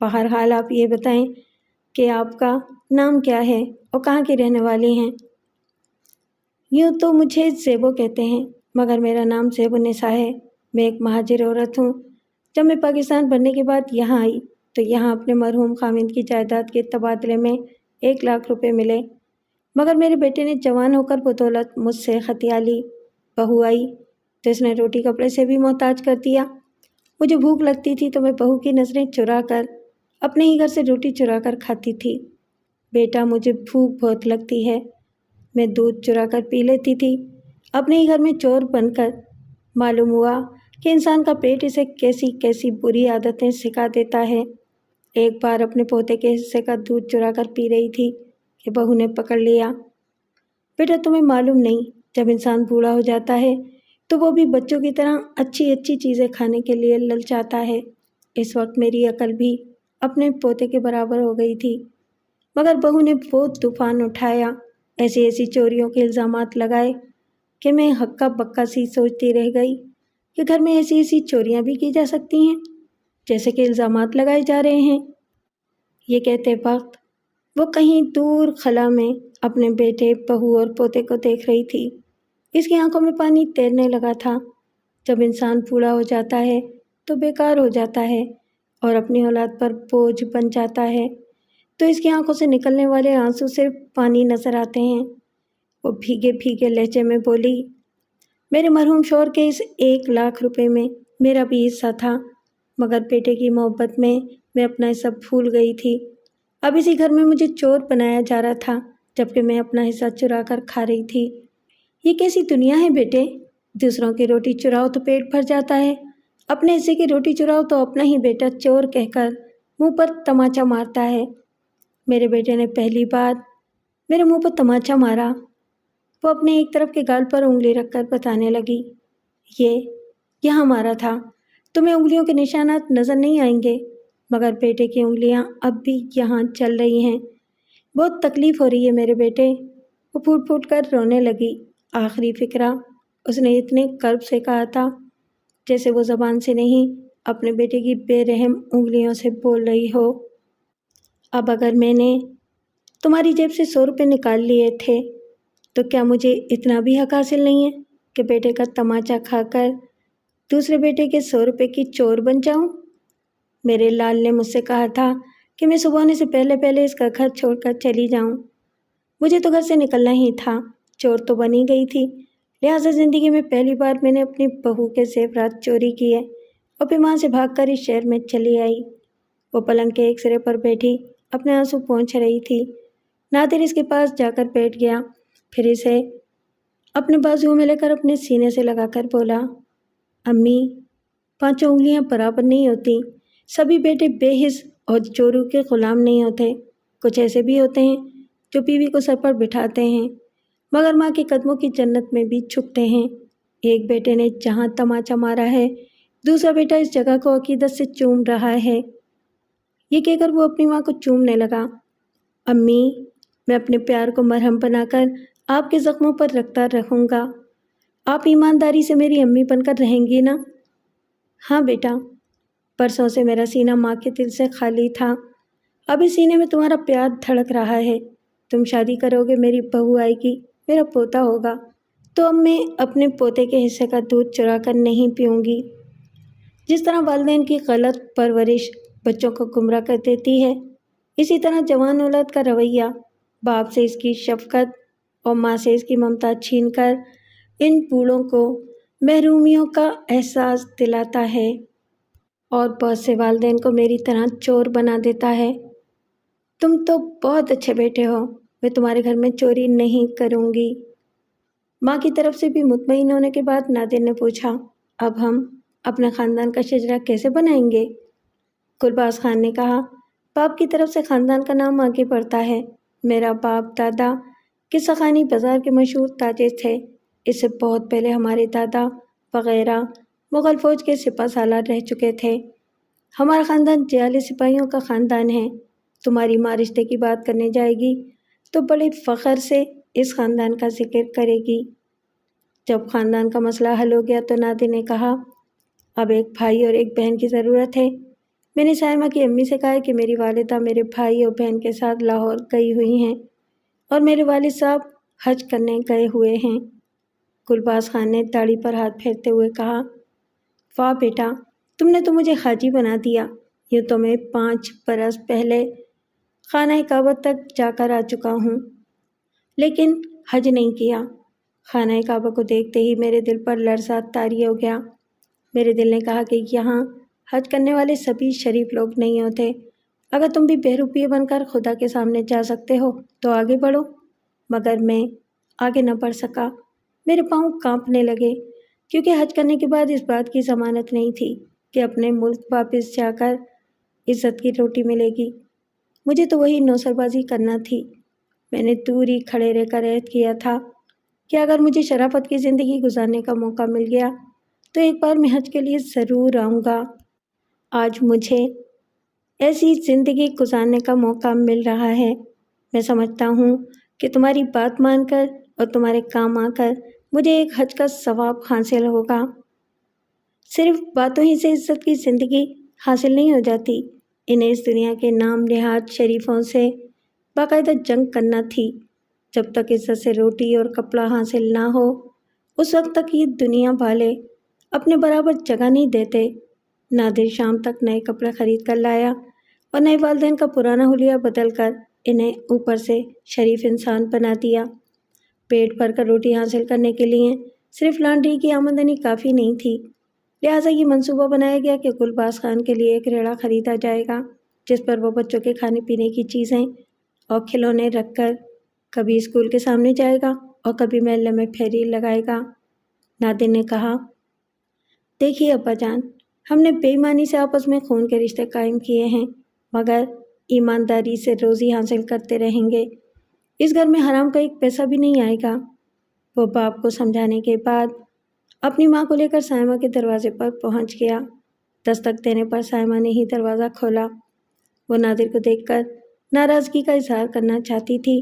بہرحال آپ یہ بتائیں کہ آپ کا نام کیا ہے اور کہاں کی رہنے والی ہیں؟ یوں تو مجھے زیبو کہتے ہیں، مگر میرا نام زیب النساء ہے۔ میں ایک مہاجر عورت ہوں۔ جب میں پاکستان بننے کے بعد یہاں آئی تو یہاں اپنے مرحوم خاوند کی جائیداد کے تبادلے میں 1,00,000 روپے ملے، مگر میرے بیٹے نے جوان ہو کر بدولت مجھ سے خطیہ لی۔ بہو آئی تو اس نے روٹی کپڑے سے بھی محتاج کر دیا۔ مجھے بھوک لگتی تھی تو میں بہو کی نظریں چرا کر اپنے ہی گھر سے روٹی چرا کر کھاتی تھی۔ بیٹا، مجھے بھوک بہت لگتی ہے، میں دودھ چرا کر پی لیتی تھی، اپنے ہی گھر میں چور بن کر۔ معلوم ہوا کہ انسان کا پیٹ اسے کیسی کیسی بری عادتیں سکھا دیتا ہے۔ ایک بار اپنے پوتے کے حصے کا دودھ چرا کر پی رہی تھی کہ بہو نے پکڑ لیا۔ بیٹا، تمہیں معلوم نہیں، جب انسان بوڑھا ہو جاتا ہے تو وہ بھی بچوں کی طرح اچھی اچھی چیزیں کھانے کے لیے للچاتا ہے۔ اس وقت میری عقل بھی اپنے پوتے کے برابر ہو گئی تھی، مگر بہو نے بہت طوفان اٹھایا، ایسی ایسی چوریوں کے الزامات لگائے کہ میں ہکا بکا سی سوچتی رہ گئی کہ گھر میں ایسی ایسی چوریاں بھی کی جا سکتی ہیں جیسے کہ الزامات لگائے جا رہے ہیں۔ یہ کہتے وقت وہ کہیں دور خلا میں اپنے بیٹے، بہو اور پوتے کو دیکھ رہی تھی۔ اس کی آنکھوں میں پانی تیرنے لگا تھا۔ جب انسان بوڑھا ہو جاتا ہے تو بیکار ہو جاتا ہے اور اپنی اولاد پر بوجھ بن جاتا ہے، تو اس کی آنکھوں سے نکلنے والے آنسو صرف پانی نظر آتے ہیں۔ وہ بھیگے بھیگے لہجے میں بولی، میرے مرحوم شوہر کے اس 1,00,000 روپے میں میرا بھی حصہ تھا، مگر بیٹے کی محبت میں اپنا حصہ بھول گئی تھی۔ اب اسی گھر میں مجھے چور بنایا جا رہا تھا، جبکہ میں اپنا حصہ چرا کر کھا رہی تھی۔ یہ کیسی دنیا ہے بیٹے؟ دوسروں کی روٹی چراؤ تو پیٹ بھر جاتا ہے، اپنے حصے کی روٹی چراؤ تو اپنا ہی بیٹا چور کہہ کر منہ پر تماچا مارتا ہے۔ میرے بیٹے نے پہلی بار میرے منہ پر تماچا مارا۔ وہ اپنے ایک طرف کے گال پر انگلی رکھ کر بتانے لگی، یہ یہاں مارا تھا۔ تمہیں انگلیوں کے نشانات نظر نہیں آئیں گے، مگر بیٹے کی انگلیاں اب بھی یہاں چل رہی ہیں۔ بہت تکلیف ہو رہی ہے میرے بیٹے۔ وہ پھوٹ پھوٹ کر رونے لگی۔ آخری فقرہ اس نے اتنے کرب سے کہا تھا جیسے وہ زبان سے نہیں اپنے بیٹے کی بے رحم انگلیوں سے بول رہی ہو۔ اب اگر میں نے تمہاری جیب سے 100 روپے نکال لیے تھے تو کیا مجھے اتنا بھی حق حاصل نہیں ہے کہ بیٹے کا تماچا کھا کر دوسرے بیٹے کے 100 روپے کی چور بن جاؤں؟ میرے لال نے مجھ سے کہا تھا کہ میں صبح ہونے سے پہلے پہلے اس کا گھر چھوڑ کر چلی جاؤں۔ مجھے تو گھر سے نکلنا ہی تھا، چور تو بنی گئی تھی، لہٰذا زندگی میں پہلی بار میں نے اپنی بہو کے زیورات چوری کیے اور پھر وہاں سے بھاگ کر اس شہر میں چلی آئی۔ وہ پلنگ کے ایک سرے پر بیٹھی اپنے آنسو پونچھ رہی تھی۔ نادر اس کے پاس جا کر بیٹھ گیا، پھر اسے اپنے بازوؤں میں لے کر اپنے سینے سے لگا کر بولا، امی، 5 انگلیاں برابر نہیں ہوتی، سبھی بیٹے بے حس اور چوروں کے غلام نہیں ہوتے، کچھ ایسے بھی ہوتے ہیں جو بیوی کو سر پر بٹھاتے ہیں مگر ماں کے قدموں کی جنت میں بھی چھپتے ہیں۔ ایک بیٹے نے جہاں تماچا مارا ہے، دوسرا بیٹا اس جگہ کو عقیدت سے چوم رہا ہے۔ یہ کہہ کر وہ اپنی ماں کو چومنے لگا۔ امی، میں اپنے پیار کو مرہم بنا کر آپ کے زخموں پر رکھتا رہوں گا۔ آپ ایمانداری سے میری امی بن کر رہیں گی نا؟ ہاں بیٹا، برسوں سے میرا سینہ ماں کے دل سے خالی تھا، اب اس سینے میں تمہارا پیار دھڑک رہا ہے۔ تم شادی کرو گے، میری بہو آئے گی، میرا پوتا ہوگا، تو اب میں اپنے پوتے کے حصے کا دودھ چرا کر نہیں پیوں گی۔ جس طرح والدین کی غلط پرورش بچوں کو گمراہ کر دیتی ہے، اسی طرح جوان اولاد کا رویہ باپ سے اس کی شفقت اور ماں سے اس کی ممتا چھین کر ان بوڑھوں کو محرومیوں کا احساس دلاتا ہے اور بہت سے والدین کو میری طرح چور بنا دیتا ہے۔ تم تو بہت اچھے بیٹے ہو، میں تمہارے گھر میں چوری نہیں کروں گی۔ ماں کی طرف سے بھی مطمئن ہونے کے بعد نادر نے پوچھا، اب ہم اپنا خاندان کا شجرہ کیسے بنائیں گے؟ گلباز خان نے کہا، باپ کی طرف سے خاندان کا نام آگے بڑھتا ہے۔ میرا باپ دادا قصہ خانی بازار کے مشہور تاجر تھے۔ اس سے بہت پہلے ہمارے دادا وغیرہ مغل فوج کے سپہ سالار رہ چکے تھے۔ ہمارا خاندان 42 سپاہیوں کا خاندان ہے۔ تمہاری ماں رشتے کی بات کرنے جائے گی تو بڑے فخر سے اس خاندان کا ذکر کرے گی۔ جب خاندان کا مسئلہ حل ہو گیا تو نادر نے کہا، اب ایک بھائی اور ایک بہن کی ضرورت ہے۔ میں نے سائمہ کی امی سے کہا ہے کہ میری والدہ میرے بھائی اور بہن کے ساتھ لاہور گئی ہوئی ہیں اور میرے والد صاحب حج کرنے گئے ہوئے ہیں۔ گلباز خان نے داڑھی پر ہاتھ پھیرتے ہوئے کہا، واہ بیٹا، تم نے تو مجھے حاجی بنا دیا۔ یوں تو میں 5 برس پہلے خانہ کعبہ تک جا کر آ چکا ہوں، لیکن حج نہیں کیا۔ خانہ کعبہ کو دیکھتے ہی میرے دل پر لرزہ طاری ہو گیا۔ میرے دل نے کہا کہ یہاں حج کرنے والے سبھی شریف لوگ نہیں ہوتے۔ اگر تم بھی بہروپیے بن کر خدا کے سامنے جا سکتے ہو تو آگے بڑھو، مگر میں آگے نہ بڑھ سکا۔ میرے پاؤں کانپنے لگے، کیونکہ حج کرنے کے بعد اس بات کی ضمانت نہیں تھی کہ اپنے ملک واپس جا کر عزت کی روٹی ملے گی۔ مجھے تو وہی نوسر بازی کرنا تھی۔ میں نے دور ہی کھڑے رہ کر عہد کیا تھا کہ اگر مجھے شرافت کی زندگی گزارنے کا موقع مل گیا تو ایک بار میں حج کے لیے ضرور آؤں گا۔ آج مجھے ایسی زندگی گزارنے کا موقع مل رہا ہے۔ میں سمجھتا ہوں کہ تمہاری بات مان کر اور تمہارے کام آ کر مجھے ایک حج کا ثواب حاصل ہوگا۔ صرف باتوں ہی سے عزت کی زندگی حاصل نہیں ہو جاتی، انہیں اس دنیا کے نام نہاد شریفوں سے باقاعدہ جنگ کرنا تھی۔ جب تک عزت سے روٹی اور کپڑا حاصل نہ ہو، اس وقت تک یہ دنیا والے اپنے برابر جگہ نہیں دیتے۔ نادر شام تک نئے کپڑے خرید کر لایا اور نئے والدین کا پرانا حلیہ بدل کر انہیں اوپر سے شریف انسان بنا دیا۔ پیٹ بھر کر روٹی حاصل کرنے کے لیے صرف لانڈری کی آمدنی کافی نہیں تھی، لہٰذا یہ منصوبہ بنایا گیا کہ گلباز خان کے لیے ایک ریڑھا خریدا جائے گا جس پر وہ بچوں کے کھانے پینے کی چیزیں اور کھلونے رکھ کر کبھی اسکول کے سامنے جائے گا اور کبھی محلے میں پھیری لگائے گا۔ نادر نے کہا، دیکھیے ابا جان، ہم نے بے ایمانی سے آپس میں خون کے رشتے قائم کیے ہیں، مگر ایمانداری سے روزی حاصل کرتے رہیں گے۔ اس گھر میں حرام کا ایک پیسہ بھی نہیں آئے گا۔ وہ باپ کو سمجھانے کے بعد اپنی ماں کو لے کر سائمہ کے دروازے پر پہنچ گیا۔ دستک دینے پر سائمہ نے ہی دروازہ کھولا۔ وہ نادر کو دیکھ کر ناراضگی کا اظہار کرنا چاہتی تھی،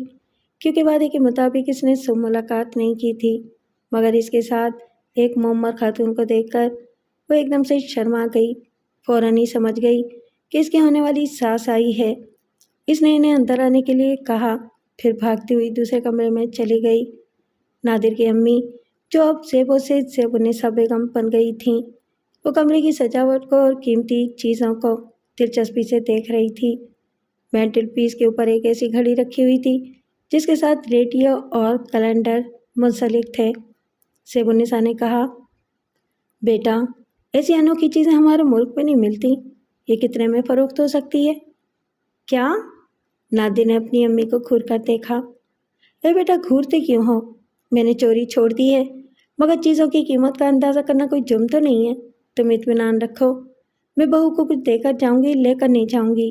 کیونکہ وعدے کے مطابق اس نے صبح ملاقات نہیں کی تھی، مگر اس کے ساتھ ایک معمر خاتون کو دیکھ کر وہ ایک دم سے شرما گئی۔ فوراً ہی سمجھ گئی کہ اس کی ہونے والی ساس آئی ہے۔ اس نے انہیں اندر آنے کے لیے کہا، پھر بھاگتی ہوئی دوسرے کمرے میں چلی گئی۔ نادر کی امی، جو اب زیبوں سے زیب النساء بیگم بن گئی تھیں، وہ کمرے کی سجاوٹ کو اور قیمتی چیزوں کو دلچسپی سے دیکھ رہی تھی۔ مینٹل پیس کے اوپر ایک ایسی گھڑی رکھی ہوئی تھی جس کے ساتھ ریڈیو اور کیلنڈر منسلک تھے۔ زیب النساء نے کہا، بیٹا، ایسی انوکھی چیزیں ہمارے ملک میں نہیں ملتی، یہ کتنے میں فروخت ہو سکتی ہے؟ کیا؟ نادر نے اپنی امی کو گھور کر دیکھا۔ اے بیٹا، گھورتے کیوں ہو؟ میں نے چوری چھوڑ دی ہے، مگر چیزوں کی قیمت کا اندازہ کرنا کوئی جرم تو نہیں ہے۔ تم اطمینان رکھو، میں بہو کو کچھ دے کر جاؤں گی، لے کر نہیں جاؤں گی۔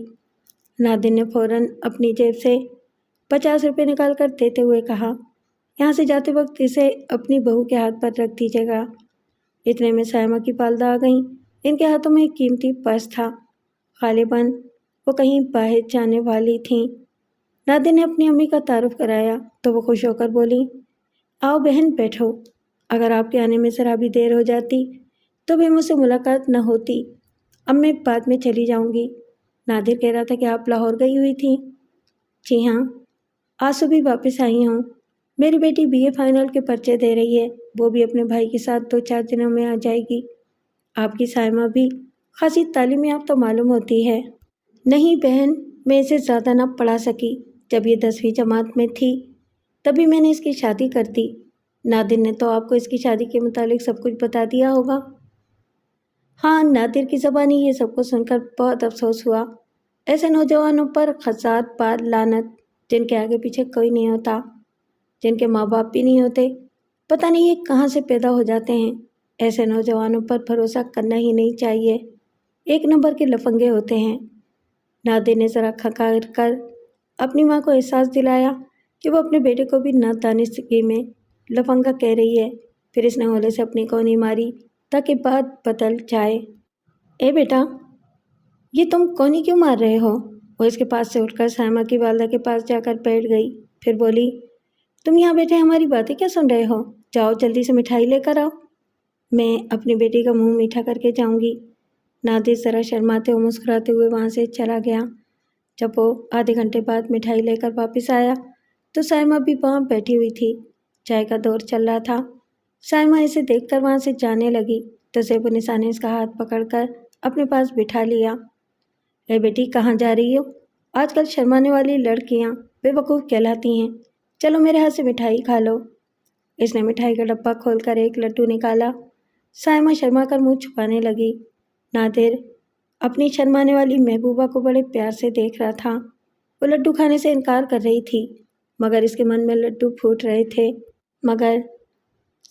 نادر نے فوراً اپنی جیب سے 50 روپے نکال کر دیتے ہوئے کہا، یہاں سے جاتے وقت اسے اپنی بہو کے ہاتھ پر رکھ دیجیے گا۔ اتنے میں سائمہ کی والدہ آ گئیں۔ ان کے ہاتھوں میں ایک قیمتی پرس تھا، غالباً وہ کہیں باہر جانے والی تھیں۔ نادر نے اپنی امی کا تعارف کرایا تو وہ خوش ہو کر بولی، آؤ بہن، بیٹھو۔ اگر آپ کے آنے میں ذرا بھی دیر ہو جاتی تو بھی مجھ سے ملاقات نہ ہوتی۔ اب میں بعد میں چلی جاؤں گی۔ نادر کہہ رہا تھا کہ آپ لاہور گئی ہوئی تھیں؟ جی ہاں، آج صبح واپس آئی ہوں۔ میری بیٹی BA فائنل کے پرچے دے رہی ہے، وہ بھی اپنے بھائی کے ساتھ 2-4 دنوں میں آ جائے گی۔ آپ کی سائمہ بھی خاصی تعلیم یافتہ معلوم ہوتی ہے۔ نہیں بہن، میں اسے زیادہ نہ پڑھا سکی۔ جب یہ 10ویں جماعت میں تھی تبھی میں نے اس کی شادی کر دی۔ نادر نے تو آپ کو اس کی شادی کے متعلق سب کچھ بتا دیا ہوگا۔ ہاں، نادر کی زبانی یہ سب کو سن کر بہت افسوس ہوا۔ ایسے نوجوانوں پر خزات بار لعنت، جن کے آگے پیچھے کوئی نہیں ہوتا، جن کے ماں باپ بھی نہیں ہوتے، پتہ نہیں یہ کہاں سے پیدا ہو جاتے ہیں۔ ایسے نوجوانوں پر بھروسہ کرنا ہی نہیں چاہیے، ایک نمبر کے لفنگے ہوتے ہیں۔ نادر نے ذرا کھنکار کر اپنی ماں کو احساس دلایا کہ وہ اپنے بیٹے کو بھی نادانستگی میں لفنگا کہہ رہی ہے۔ پھر اس نے ہولے سے اپنی کونی ماری تاکہ بات بدل جائے۔ اے بیٹا، یہ تم کونی کیوں مار رہے ہو؟ وہ اس کے پاس سے اٹھ کر سائمہ کی والدہ کے پاس جا کر بیٹھ گئی، پھر بولی، تم یہاں بیٹھے ہماری باتیں کیا سن رہے ہو؟ جاؤ جلدی سے مٹھائی لے کر آؤ۔ میں اپنی بیٹی کا منہ میٹھا کر کے جاؤں گی۔ نادر ذرا شرماتے ہوئے مسکراتے ہوئے وہاں سے چلا گیا۔ جب وہ آدھے گھنٹے بعد مٹھائی لے کر واپس آیا تو سائمہ بھی وہاں بیٹھی ہوئی تھی۔ چائے کا دور چل رہا تھا۔ سائمہ اسے دیکھ کر وہاں سے جانے لگی تو زیب النساء نے اس کا ہاتھ پکڑ کر اپنے پاس بٹھا لیا۔ اے بیٹی، کہاں جا رہی ہو؟ آج کل شرمانے والی لڑکیاں بے وقوف کہلاتی ہیں۔ چلو میرے ہاتھ سے مٹھائی کھا لو۔ اس نے مٹھائی کا ڈبہ کھول کر ایک لڈو نکالا۔ سائمہ شرما کر منہ چھپانے لگی۔ نادر اپنی شرمانے والی محبوبہ کو بڑے پیار سے دیکھ رہا تھا۔ وہ لڈو کھانے سے انکار کر رہی تھی، مگر اس کے من میں لڈو پھوٹ رہے تھے۔ مگر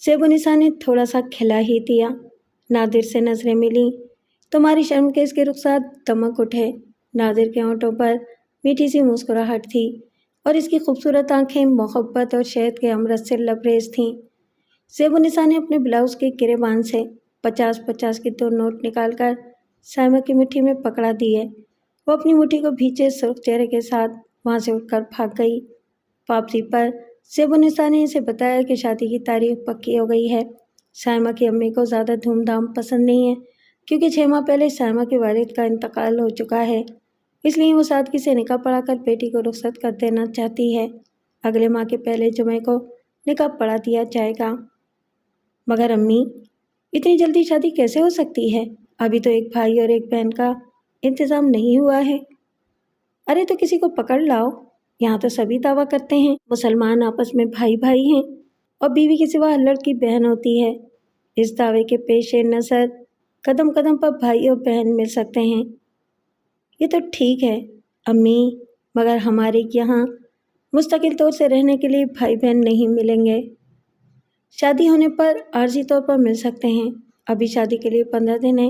زیب النساء نے تھوڑا سا کھلا ہی دیا۔ نادر سے نظریں ملیں۔ تمہاری شرم کے اس کے رخسار دمک اٹھے۔ نادر کے ہونٹوں پر میٹھی سی مسکراہٹ تھی اور اس کی خوبصورت آنکھیں محبت اور شہد کے امرت سے لبریز تھیں۔ زیب النساء نے اپنے بلاؤز کے گریبان سے 50-50 کے 2 نوٹ نکال کر سائمہ کی مٹھی میں پکڑا دیے۔ وہ اپنی مٹھی کو بھیجے سرخ چہرے کے ساتھ وہاں سے اٹھ کر بھاگ گئی۔ واپسی پر زیب النساء نے اسے بتایا کہ شادی کی تاریخ پکی ہو گئی ہے۔ سائمہ کی امی کو زیادہ دھوم دھام پسند نہیں ہے، کیونکہ 6 ماہ پہلے سائمہ کے والد کا انتقال ہو چکا ہے، اس لیے وہ سادگی سے نکاح پڑھا کر بیٹی کو رخصت کر دینا چاہتی ہے۔ اگلے ماہ کے پہلے جمعے کو نکاح پڑھا دیا جائے گا۔ مگر امی، اتنی جلدی شادی کیسے ہو سکتی ہے؟ ابھی تو ایک بھائی اور ایک بہن کا انتظام نہیں ہوا ہے۔ ارے تو کسی کو پکڑ لاؤ، یہاں تو سبھی دعویٰ کرتے ہیں مسلمان آپس میں بھائی بھائی ہیں اور بیوی کے سوا ہر لڑکی بہن ہوتی ہے۔ اس دعوے کے پیش نظر قدم قدم پر بھائی اور بہن مل سکتے ہیں۔ یہ تو ٹھیک ہے امی، مگر ہمارے یہاں مستقل طور سے رہنے کے لیے بھائی بہن نہیں ملیں گے۔ شادی ہونے پر عارضی طور پر مل سکتے ہیں۔ ابھی شادی کے لیے 15 دن ہیں،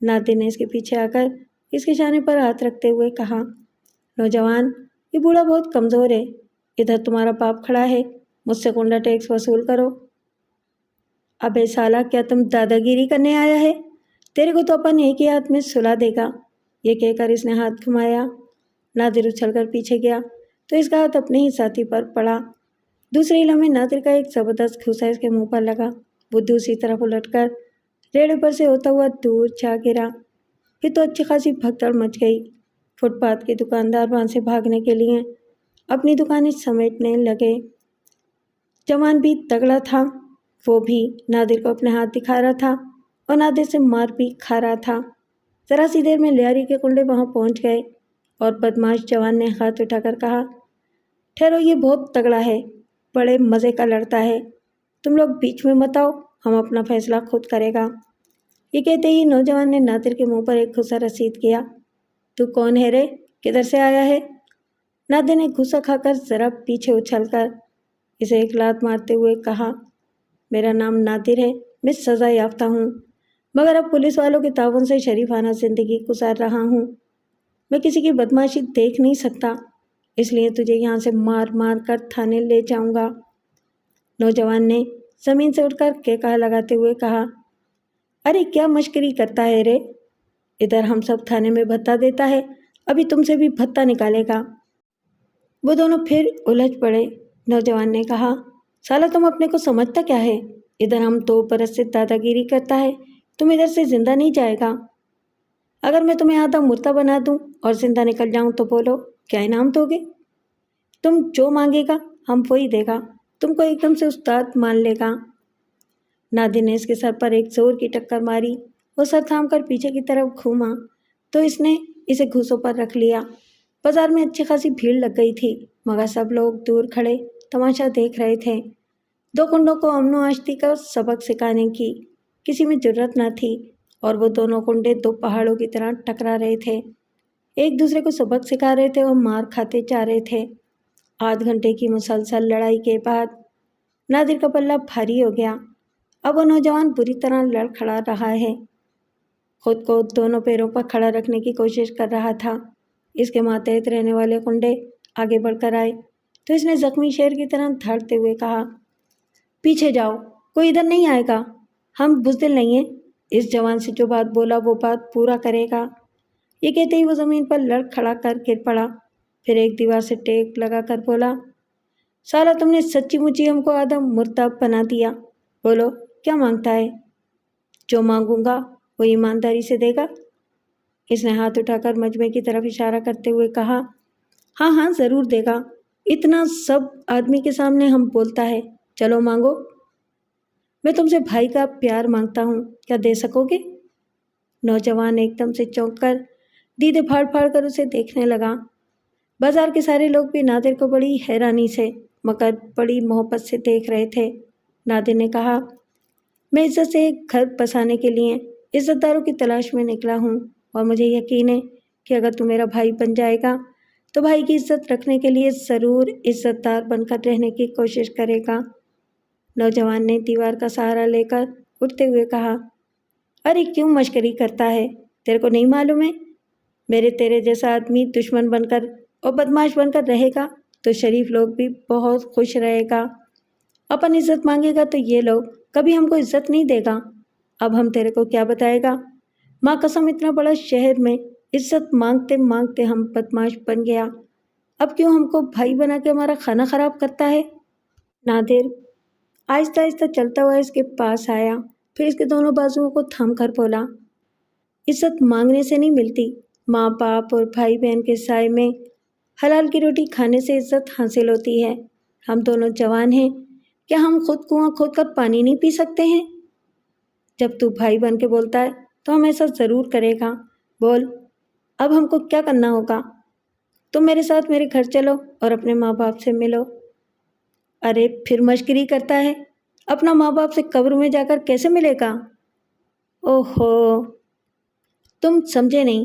نادر نے اس کے پیچھے آ کر اس کے شانے پر ہاتھ رکھتے ہوئے کہا، نوجوان، یہ بوڑھا بہت کمزور ہے، ادھر تمہارا باپ کھڑا ہے، مجھ سے غنڈہ ٹیکس وصول کرو۔ ابے سالا، کیا تم دادا گیری کرنے آیا ہے؟ تیرے کو تو اپن ایک ہی ہاتھ میں سلا دے گا۔ یہ کہہ کر اس نے ہاتھ گھمایا۔ نادر اچھل کر پیچھے گیا تو اس کا ہاتھ اپنے ہی ساتھی پر پڑا۔ دوسرے لمحے نادر کا ایک زبردست گھوسا اس کے منہ پر لگا۔ وہ دوسری طرف الٹ کر ریڑے پر سے ہوتا ہوا دور جا گرا۔ پھر تو اچھی خاصی بھگدڑ مچ گئی۔ فٹ پاتھ کے دکاندار وہاں سے بھاگنے کے لیے اپنی دکانیں سمیٹنے لگے۔ جوان بھی تگڑا تھا، وہ بھی نادر کو اپنے ہاتھ دکھا رہا تھا اور نادر سے مار بھی کھا رہا تھا۔ ذرا سی دیر میں لیاری کے کنڈے وہاں پہنچ گئے اور بدماش جوان نے ہاتھ اٹھا کر کہا، ٹھہرو، یہ بہت تگڑا ہے، بڑے مزے کا لڑتا ہے، تم لوگ بیچ میں مت آؤ، ہم اپنا فیصلہ خود کرے گا۔ یہ کہتے ہی نوجوان نے نادر کے منہ پر ایک گھوسا رسید کیا۔ تو کون ہے رے؟ کدھر سے آیا ہے؟ نادر نے گھوسا کھا کر ذرا پیچھے اچھل کر اسے ایک لات مارتے ہوئے کہا، میرا نام نادر ہے، میں سزا یافتہ ہوں، مگر اب پولیس والوں کے تعاون سے شریفانہ زندگی گزار رہا ہوں۔ میں کسی کی بدماشی دیکھ نہیں سکتا، اس لیے تجھے یہاں سے مار مار کر تھانے لے جاؤں گا۔ نوجوان نے زمین سے اٹھ کر کہا لگاتے ہوئے کہا، ارے کیا مشکری کرتا ہے رے؟ ادھر ہم سب تھانے میں بھتہ دیتا ہے، ابھی تم سے بھی بھتہ نکالے گا۔ وہ دونوں پھر الجھ پڑے۔ نوجوان نے کہا، سالا تم اپنے کو سمجھتا کیا ہے؟ ادھر ہم 2 برس سے دادا گیری کرتا ہے، تم ادھر سے زندہ نہیں جائے گا۔ اگر میں تمہیں آدھا مردہ بنا دوں اور زندہ نکل جاؤں تو بولو، کیا انعام دو گے؟ تم جو مانگے گا ہم وہی دے گا، تم کو ایک دم سے استاد مان لے گا۔ نادر نے اس کے سر پر ایک زور کی ٹکر ماری۔ وہ سر تھام کر پیچھے کی طرف گھوما تو اس نے اسے گھوسوں پر رکھ لیا۔ بازار میں اچھی خاصی بھیڑ لگ گئی تھی، مگر سب لوگ دور کھڑے تماشا دیکھ رہے تھے۔ 2 کنڈوں کو امن و آشتی کا سبق سکھانے کی کسی میں جرت نہ تھی اور وہ دونوں کنڈے 2 پہاڑوں کی طرح ٹکرا رہے تھے، ایک دوسرے کو سبق سکھا رہے تھے اور مار کھاتے جا رہے تھے۔ آدھ گھنٹے کی مسلسل لڑائی کے بعد نادر کا پلہ بھاری ہو گیا۔ اب وہ نوجوان بری طرح لڑ کھڑا رہا ہے، خود کو دونوں پیروں پر کھڑا رکھنے کی کوشش کر رہا تھا۔ اس کے ماتحت رہنے والے کنڈے آگے بڑھ کر آئے تو اس نے زخمی شیر کی طرح دھاڑتے ہوئے کہا، پیچھے جاؤ، کوئی ادھر نہیں آئے گا، ہم بزدل نہیں ہیں، اس جوان سے جو بات بولا وہ بات پورا کرے گا۔ یہ کہتے ہی وہ زمین پر لڑ کھڑا کر گر پڑا، پھر ایک دیوار سے ٹیک لگا کر بولا، سالا تم نے سچی مچی ہم کو آدھا مردہ بنا دیا، بولو کیا مانگتا ہے؟ جو مانگوں گا وہ ایمانداری سے دے گا۔ اس نے ہاتھ اٹھا کر مجمع کی طرف اشارہ کرتے ہوئے کہا، ہاں ہاں ضرور دے گا، اتنا سب آدمی کے سامنے ہم بولتا ہے، چلو مانگو۔ میں تم سے بھائی کا پیار مانگتا ہوں، کیا دے سکو گے؟ نوجوان ایک دم سے چونک کر دیدے پھاڑ پھاڑ کر اسے دیکھنے لگا۔ بازار کے سارے لوگ بھی نادر کو بڑی حیرانی سے مگر بڑی محبت سے دیکھ رہے تھے۔ نادر نے کہا، میں عزت سے ایک گھر بسانے کے لیے عزت داروں کی تلاش میں نکلا ہوں اور مجھے یقین ہے کہ اگر تو میرا بھائی بن جائے گا تو بھائی کی عزت رکھنے کے لیے ضرور عزت دار بن کر رہنے کی کوشش کرے گا۔ نوجوان نے دیوار کا سہارا لے کر اٹھتے ہوئے کہا، ارے کیوں مشکری کرتا ہے؟ تیرے کو نہیں معلوم ہے، میرے تیرے جیسا آدمی دشمن بن کر اور بدماش بن کر رہے گا تو شریف لوگ بھی بہت خوش رہے گا۔ اپن عزت مانگے گا تو یہ لوگ کبھی ہم کو عزت نہیں دے گا۔ اب ہم تیرے کو کیا بتائے گا؟ ماں قسم اتنا بڑا شہر میں عزت مانگتے مانگتے ہم بدماش بن گیا، اب کیوں ہم کو بھائی بنا کے ہمارا کھانا خراب کرتا ہے؟ نادر آہستہ آہستہ چلتا ہوا اس کے پاس آیا، پھر اس کے دونوں بازوؤں کو تھام کر بولا، عزت مانگنے سے نہیں ملتی، ماں باپ اور بھائی بہن کے سائے میں حلال کی روٹی کھانے سے عزت حاصل ہوتی ہے۔ ہم دونوں جوان ہیں، کیا ہم خود کنواں کھود کر پانی نہیں پی سکتے ہیں؟ جب تو بھائی بن کے بولتا ہے تو ہم ایسا ضرور کرے گا۔ بول اب ہم کو کیا کرنا ہوگا؟ تم میرے ساتھ میرے گھر چلو اور اپنے ماں باپ سے ملو۔ ارے پھر مشکری کرتا ہے، اپنا ماں باپ سے قبر میں جا کر کیسے ملے گا؟ اوہو، تم سمجھے نہیں،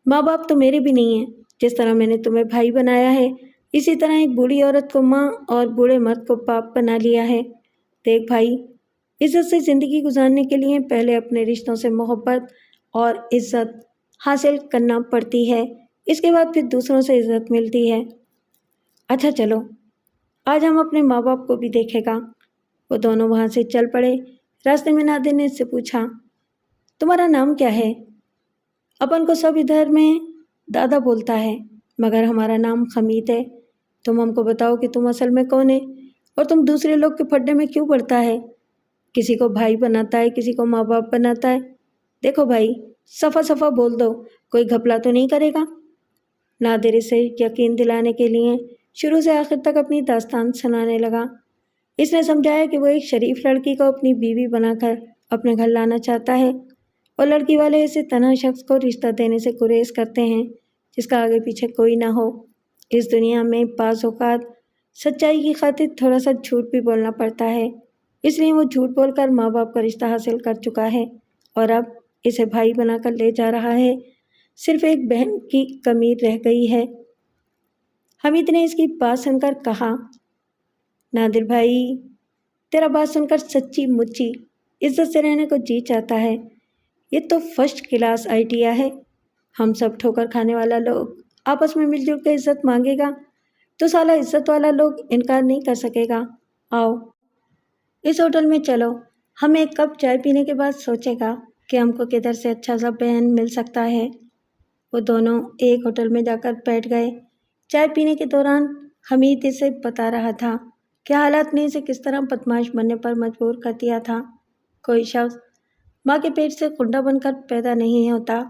ماں باپ تو میرے بھی نہیں ہیں، جس طرح میں نے تمہیں بھائی بنایا ہے اسی طرح ایک بوڑھی عورت کو ماں اور بوڑھے مرد کو باپ بنا لیا ہے۔ دیکھ بھائی، عزت سے زندگی گزارنے کے لیے پہلے اپنے رشتوں سے محبت اور عزت حاصل کرنا پڑتی ہے، اس کے بعد پھر دوسروں سے عزت ملتی ہے۔ اچھا چلو، آج ہم اپنے ماں باپ کو بھی دیکھے گا۔ وہ دونوں وہاں سے چل پڑے۔ راستے میں نادر نے اس سے پوچھا، تمہارا نام کیا ہے؟ اپن کو سب ادھر میں دادا بولتا ہے، مگر ہمارا نام حمید ہے۔ تم ہم کو بتاؤ کہ تم اصل میں کون ہے اور تم دوسرے لوگ کے پھڈے میں کیوں پڑتا ہے؟ کسی کو بھائی بناتا ہے، کسی کو ماں باپ بناتا ہے۔ دیکھو بھائی، صفا صفا بول دو، کوئی گھپلا تو نہیں کرے گا؟ نادر اسے یقین دلانے کے لیے شروع سے آخر تک اپنی داستان سنانے لگا۔ اس نے سمجھایا کہ وہ ایک شریف لڑکی کو اپنی بیوی بنا کر اپنے گھر لانا چاہتا ہے، اور لڑکی والے اسے تنہا شخص کو رشتہ دینے سے گریز کرتے ہیں جس کا آگے پیچھے کوئی نہ ہو۔ اس دنیا میں بعض اوقات سچائی کی خاطر تھوڑا سا جھوٹ بھی بولنا پڑتا ہے، اس لیے وہ جھوٹ بول کر ماں باپ کا رشتہ حاصل کر چکا ہے اور اب اسے بھائی بنا کر لے جا رہا ہے۔ صرف ایک بہن کی کمی رہ گئی ہے۔ حمید نے اس کی بات سن کر کہا، نادر بھائی، تیرا بات سن کر سچی مچی عزت سے رہنے کو جی چاہتا ہے۔ یہ تو فرسٹ کلاس آئیڈیا ہے۔ ہم سب ٹھوکر کھانے والا لوگ آپس میں مل جل کے عزت مانگے گا تو سالہ عزت والا لوگ انکار نہیں کر سکے گا۔ آؤ اس ہوٹل میں چلو، ہم ایک کپ چائے پینے کے بعد سوچے گا کہ ہم کو کدھر سے اچھا سا بہن مل سکتا ہے۔ وہ دونوں ایک ہوٹل میں جا کر بیٹھ گئے۔ چائے پینے کے دوران حمید اسے بتا رہا تھا کہ حالات نے اسے کس طرح بدمعاش بننے پر مجبور کر دیا تھا۔ کوئی شخص ماں کے پیٹ سے کنڈا بن کر پیدا نہیں ہوتا۔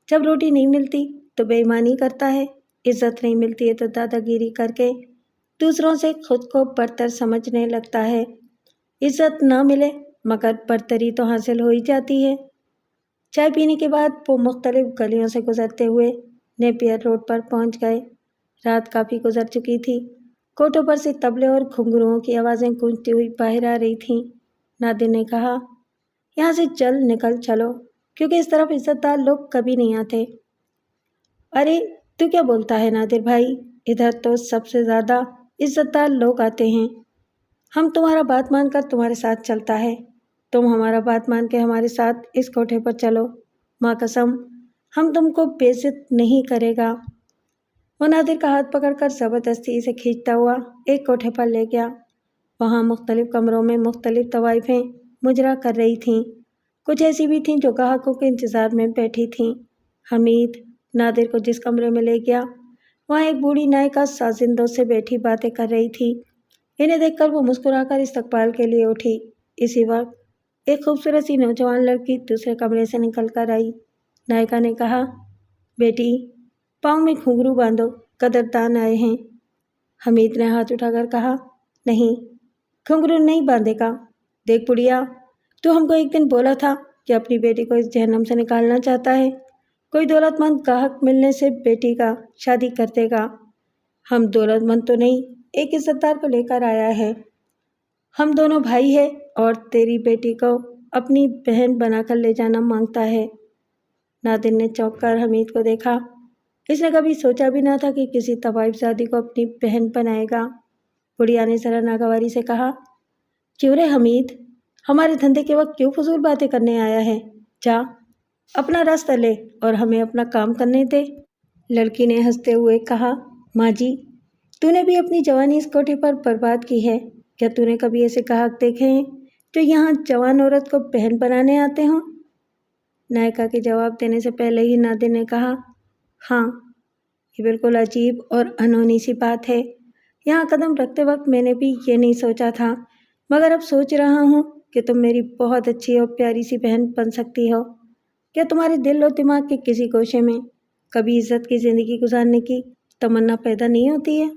جب روٹی نہیں ملتی تو بے ایمانی کرتا ہے، عزت نہیں ملتی ہے تو دادا گیری کر کے دوسروں سے خود کو برتر سمجھنے لگتا ہے۔ عزت نہ ملے مگر برتری تو حاصل ہو ہی جاتی ہے۔ چائے پینے کے بعد وہ مختلف گلیوں سے گزرتے ہوئے نیپیر روڈ پر پہنچ گئے۔ رات کافی گزر چکی تھی۔ کوٹوں پر سے طبلے اور گھنگروؤں کی آوازیں گونجتی ہوئی باہر آ رہی تھیں۔ نادر نے کہا، یہاں سے جلد نکل چلو، کیونکہ اس طرف عزت دار لوگ کبھی نہیں آتے۔ ارے تو کیا بولتا ہے نادر بھائی، ادھر تو سب سے زیادہ عزت دار لوگ آتے ہیں۔ ہم تمہارا بات مان کر تمہارے ساتھ چلتا ہے، تم ہمارا بات مان کے ہمارے ساتھ اس کوٹھے پر چلو، ماں قسم ہم تم کو بے عزت نہیں کرے گا۔ وہ نادر کا ہاتھ پکڑ کر زبردستی اسے کھینچتا ہوا ایک کوٹھے پر لے گیا۔ وہاں مختلف کمروں میں مختلف طوائفیں مجرا کر رہی تھیں۔ کچھ ایسی بھی تھیں جو گاہکوں کے انتظار میں بیٹھی تھیں۔ حمید نادر کو جس کمرے میں لے گیا، وہاں ایک بوڑھی نائکا سازندوں سے بیٹھی باتیں کر رہی تھی۔ انہیں دیکھ کر وہ مسکرا کر استقبال کے لیے اٹھی۔ اسی وقت ایک خوبصورت سی نوجوان لڑکی دوسرے کمرے سے نکل کر آئی۔ نائکا نے کہا، بیٹی پاؤں میں گھنگرو باندھو، قدردان آئے ہیں۔ حمید نے ہاتھ اٹھا کر کہا، نہیں، گھنگرو نہیں باندھے گا۔ دیکھ بڑھیا، تو ہم کو ایک دن بولا تھا کہ اپنی بیٹی کو اس جہنم سے نکالنا چاہتا ہے۔ کوئی دولت مند گاہک ملنے سے بیٹی کا شادی کر دے گا۔ ہم دولت مند تو نہیں، ایک عزت دار کو لے کر آیا ہے۔ ہم دونوں بھائی ہیں اور تیری بیٹی کو اپنی بہن بنا کر لے جانا مانگتا ہے۔ نادر نے چونک کر حمید کو دیکھا۔ اس نے کبھی سوچا بھی نہ تھا کہ کسی طوائف زادی کو اپنی بہن بنائے گا۔ بڑھیا نے ذرا ناگواری سے کہا، کیوں رے حمید، ہمارے دھندے کے وقت کیوں فضول باتیں کرنے آیا ہے؟ جا اپنا راستہ لے اور ہمیں اپنا کام کرنے دے۔ لڑکی نے ہنستے ہوئے کہا، ماں جی، تو نے بھی اپنی جوانی اس کوٹھے پر برباد کی ہے۔ کیا تو نے کبھی ایسے گاہک دیکھے ہیں جو یہاں جوان عورت کو بہن بنانے آتے ہوں؟ نائکا کے جواب دینے سے پہلے ہی نادر نے کہا، ہاں، یہ بالکل عجیب اور انہونی سی بات ہے۔ یہاں قدم رکھتے وقت میں نے بھی یہ نہیں سوچا تھا، مگر اب سوچ رہا ہوں کہ تم میری بہت اچھی اور پیاری سی بہن بن سکتی ہو۔ کیا تمہارے دل و دماغ کے کسی گوشے میں کبھی عزت کی زندگی گزارنے کی تمنا پیدا نہیں ہوتی ہے؟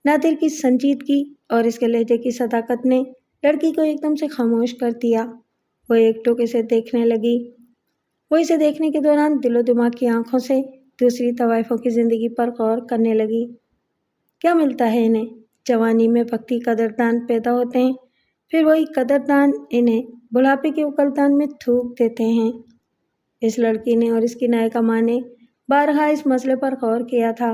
نادر کی سنجیدگی اور اس کے لہجے کی صداقت نے لڑکی کو ایک دم سے خاموش کر دیا۔ وہ ایک ٹوک اسے دیکھنے لگی۔ وہ اسے دیکھنے کے دوران دل و دماغ کی آنکھوں سے دوسری طوائفوں کی زندگی پر غور کرنے لگی۔ کیا ملتا ہے انہیں؟ جوانی میں وقتی قدردان پیدا ہوتے ہیں، پھر وہی قدردان انہیں بڑھاپے کے اکلتان میں تھوک دیتے ہیں۔ اس لڑکی نے اور اس کی نائکا ماں نے بارہا اس مسئلے پر غور کیا تھا۔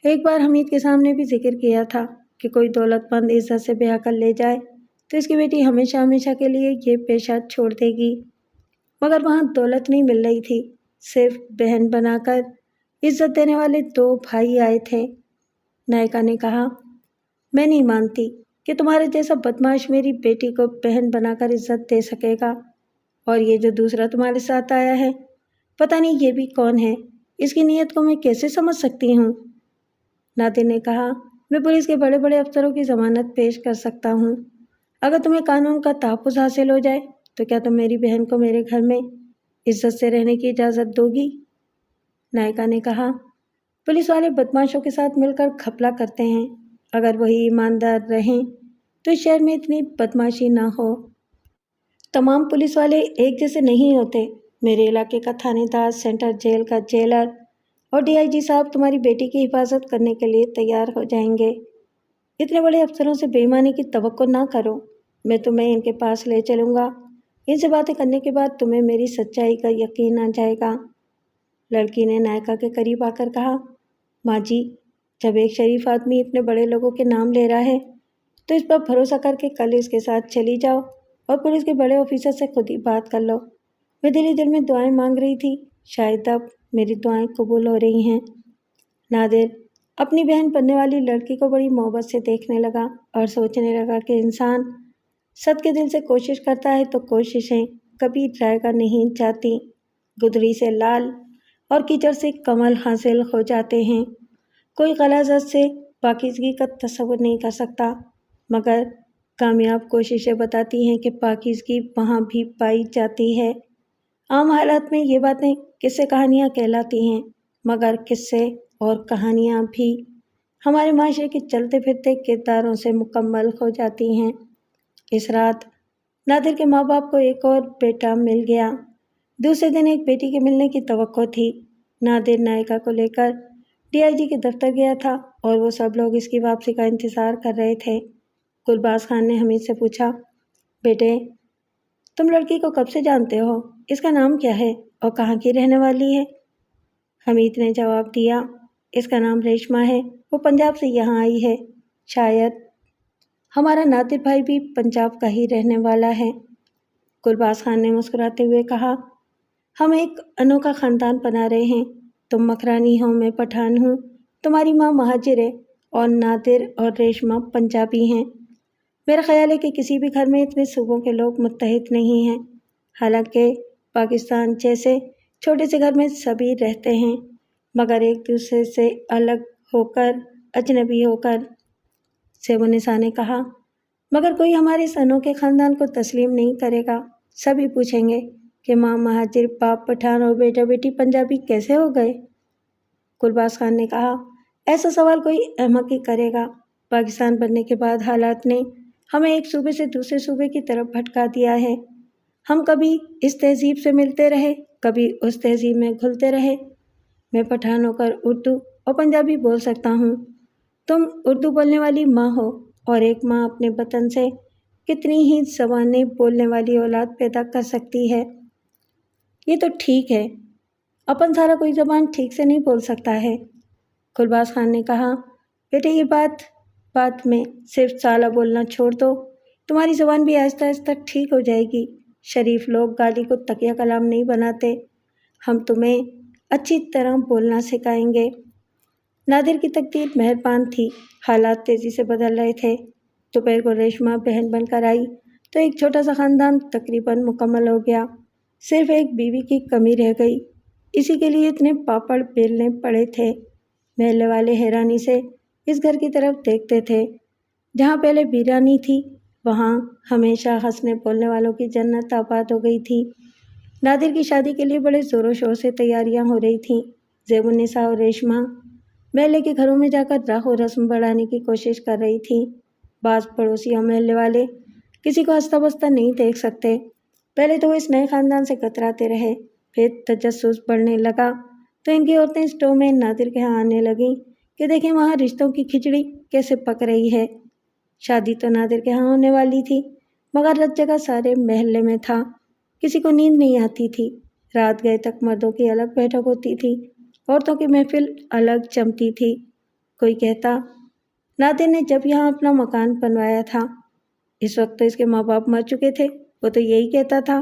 ایک بار حمید کے سامنے بھی ذکر کیا تھا کہ کوئی دولت مند عزت سے بیاہ کر لے جائے تو اس کی بیٹی ہمیشہ ہمیشہ کے لیے یہ پیشہ چھوڑ دے گی۔ مگر وہاں دولت نہیں مل رہی تھی، صرف بہن بنا کر عزت دینے والے 2 بھائی آئے تھے۔ نائکا نے کہا، میں نہیں مانتی کہ تمہارے جیسا بدماش میری بیٹی کو بہن بنا کر عزت دے سکے گا، اور یہ جو دوسرا تمہارے ساتھ آیا ہے، پتہ نہیں یہ بھی کون ہے، اس کی نیت کو میں کیسے سمجھ سکتی ہوں؟ نادر نے کہا، میں پولیس کے بڑے بڑے افسروں کی ضمانت پیش کر سکتا ہوں۔ اگر تمہیں قانون کا تحفظ حاصل ہو جائے تو کیا تم میری بہن کو میرے گھر میں عزت سے رہنے کی اجازت دو گی؟ نائکا نے کہا، پولیس والے بدماشوں کے ساتھ مل کر گھپلا کرتے ہیں، اگر وہی ایماندار رہیں تو اس شہر میں اتنی بدماشی نہ ہو۔ تمام پولیس والے ایک جیسے نہیں ہوتے۔ میرے علاقے کا تھانے دار، سینٹرل جیل کا جیلر اور ڈی آئی جی صاحب تمہاری بیٹی کی حفاظت کرنے کے لیے تیار ہو جائیں گے۔ اتنے بڑے افسروں سے بے ایمانی کی توقع نہ کرو۔ میں تمہیں ان کے پاس لے چلوں گا۔ ان سے باتیں کرنے کے بعد تمہیں میری سچائی کا یقین آ جائے گا۔ لڑکی نے نائکا کے قریب آ کر کہا، ماں جی، جب ایک شریف آدمی اتنے بڑے لوگوں کے نام لے رہا ہے تو اس پر بھروسہ کر کے کل اس کے ساتھ چلی جاؤ اور پولیس کے بڑے آفیسر سے خود ہی بات کر لو۔ میں دل ہی دل میں دعائیں مانگ رہی تھی، شاید اب میری دعائیں قبول ہو رہی ہیں۔ نادر اپنی بہن بننے والی لڑکی کو بڑی محبت سے دیکھنے لگا اور سوچنے لگا کہ انسان صدقے دل سے کوشش کرتا ہے تو کوششیں کبھی رائگاں نہیں جاتی۔ گدڑی سے لال اور کیچڑ سے کمل حاصل ہو جاتے ہیں۔ کوئی غلاظت سے پاکیزگی کا تصور نہیں کر سکتا، مگر کامیاب کوششیں بتاتی ہیں کہ پاکیزگی وہاں بھی پائی جاتی ہے۔ عام حالات میں یہ باتیں قصے کہانیاں کہلاتی ہیں، مگر قصے اور کہانیاں بھی ہمارے معاشرے کے چلتے پھرتے کرداروں سے مکمل ہو جاتی ہیں۔ اس رات نادر کے ماں باپ کو ایک اور بیٹا مل گیا۔ دوسرے دن ایک بیٹی کے ملنے کی توقع تھی۔ نادر نائکا کو لے کر ڈی آئی جی کے دفتر گیا تھا اور وہ سب لوگ اس کی واپسی کا انتظار کر رہے تھے۔ گلباز خان نے حمید سے پوچھا، بیٹے، تم لڑکی کو کب سے جانتے ہو؟ اس کا نام کیا ہے اور کہاں کی رہنے والی ہے؟ حمید نے جواب دیا، اس کا نام ریشما ہے، وہ پنجاب سے یہاں آئی ہے۔ شاید ہمارا نادر بھائی بھی پنجاب کا ہی رہنے والا ہے۔ گلباز خان نے مسکراتے ہوئے کہا، ہم ایک انوکھا خاندان بنا رہے ہیں۔ تم مکرانی ہو، میں پٹھان ہوں، تمہاری ماں مہاجر ہے اور نادر اور ریشما پنجابی ہیں۔ میرا خیال ہے کہ کسی بھی گھر میں اتنے صوبوں کے لوگ متحد نہیں ہیں، حالانکہ پاکستان جیسے چھوٹے سے گھر میں سبھی رہتے ہیں، مگر ایک دوسرے سے الگ ہو کر، اجنبی ہو کر۔ سیبونسا نے کہا، مگر کوئی ہمارے اس انوکھے خاندان کو تسلیم نہیں کرے گا۔ سبھی پوچھیں گے کہ ماں مہاجر، باپ پٹھان اور بیٹا بیٹی پنجابی کیسے ہو گئے؟ گلباز خان نے کہا، ایسا سوال کوئی احمق ہی کرے گا۔ پاکستان بننے کے بعد حالات نے ہمیں ایک صوبے سے دوسرے صوبے کی طرف بھٹکا دیا ہے۔ ہم کبھی اس تہذیب سے ملتے رہے، کبھی اس تہذیب میں گھلتے رہے۔ میں پٹھان ہو کر اردو اور پنجابی بول سکتا ہوں، تم اردو بولنے والی ماں ہو، اور ایک ماں اپنے وطن سے کتنی ہی زبانیں بولنے والی اولاد پیدا کر سکتی ہے۔ یہ تو ٹھیک ہے، اپن سارا کوئی زبان ٹھیک سے نہیں بول سکتا ہے۔ گلباز خان نے کہا، بیٹے یہ بات میں صرف سالہ بولنا چھوڑ دو، تمہاری زبان بھی آہستہ آہستہ ٹھیک ہو جائے گی۔ شریف لوگ گالی کو تکیہ کلام نہیں بناتے، ہم تمہیں اچھی طرح بولنا سکھائیں گے۔ نادر کی تقدیر مہربان تھی، حالات تیزی سے بدل رہے تھے۔ دوپہر کو ریشما بہن بن کر آئی تو ایک چھوٹا سا خاندان تقریباً مکمل ہو گیا، صرف ایک بیوی کی کمی رہ گئی، اسی کے لیے اتنے پاپڑ بیلنے پڑے تھے۔ محلے والے حیرانی سے اس گھر کی طرف دیکھتے تھے، جہاں پہلے ویرانی تھی وہاں ہمیشہ ہنسنے بولنے والوں کی جنت آباد ہو گئی تھی۔ نادر کی شادی کے لیے بڑے زور و شور سے تیاریاں ہو رہی تھیں۔ زیب النساء اور ریشما محلے کے گھروں میں جا کر راہ و رسم بڑھانے کی کوشش کر رہی تھیں۔ بعض پڑوسی اور محلے والے کسی کو ہنستا بستا نہیں دیکھ سکتے۔ پہلے تو وہ اس نئے خاندان سے کتراتے رہے، پھر تجسس بڑھنے لگا تو ان کی عورتیں اسٹو میں نادر کے ہاں آنے لگیں کہ دیکھیں وہاں رشتوں کی کھچڑی کیسے پک رہی ہے۔ شادی تو نادر کے ہاں ہونے والی تھی، مگر رت جگہ سارے محلے میں تھا، کسی کو نیند نہیں آتی تھی۔ رات گئے تک مردوں کی الگ بیٹھک ہوتی تھی، عورتوں کی محفل الگ جمتی تھی۔ کوئی کہتا، نادر نے جب یہاں اپنا مکان بنوایا تھا، اس وقت تو اس کے ماں باپ مر چکے تھے، وہ تو یہی کہتا تھا۔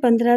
15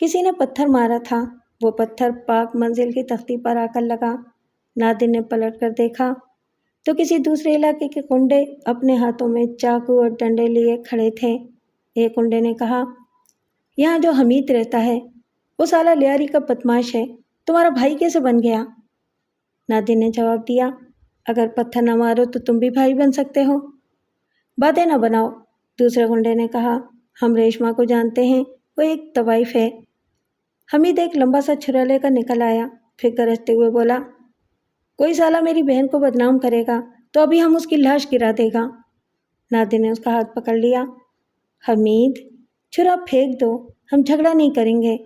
کسی نے پتھر مارا تھا، وہ پتھر پاک منزل کی تختی پر آ کر لگا۔ نادر نے پلٹ کر دیکھا تو کسی دوسرے علاقے کے کنڈے اپنے ہاتھوں میں چاقو اور ڈنڈے لیے کھڑے تھے۔ ایک کنڈے نے کہا، یہاں جو حمید رہتا ہے وہ سالہ لیاری کا بدماش ہے، تمہارا بھائی کیسے بن گیا؟ نادر نے جواب دیا، اگر پتھر نہ مارو تو تم بھی بھائی بن سکتے ہو۔ باتیں نہ بناؤ، دوسرے کنڈے نے کہا، ہم ریشما کو جانتے ہیں، وہ ایک طوائف ہے۔ حمید ایک لمبا سا چھرا لے کر نکل آیا، پھر گرجتے ہوئے بولا، کوئی سالہ میری بہن کو بدنام کرے گا تو ابھی ہم اس کی لاش گرا دے گا۔ نادر نے اس کا ہاتھ پکڑ لیا، حمید چھرا پھینک دو، ہم جھگڑا نہیں کریں گے۔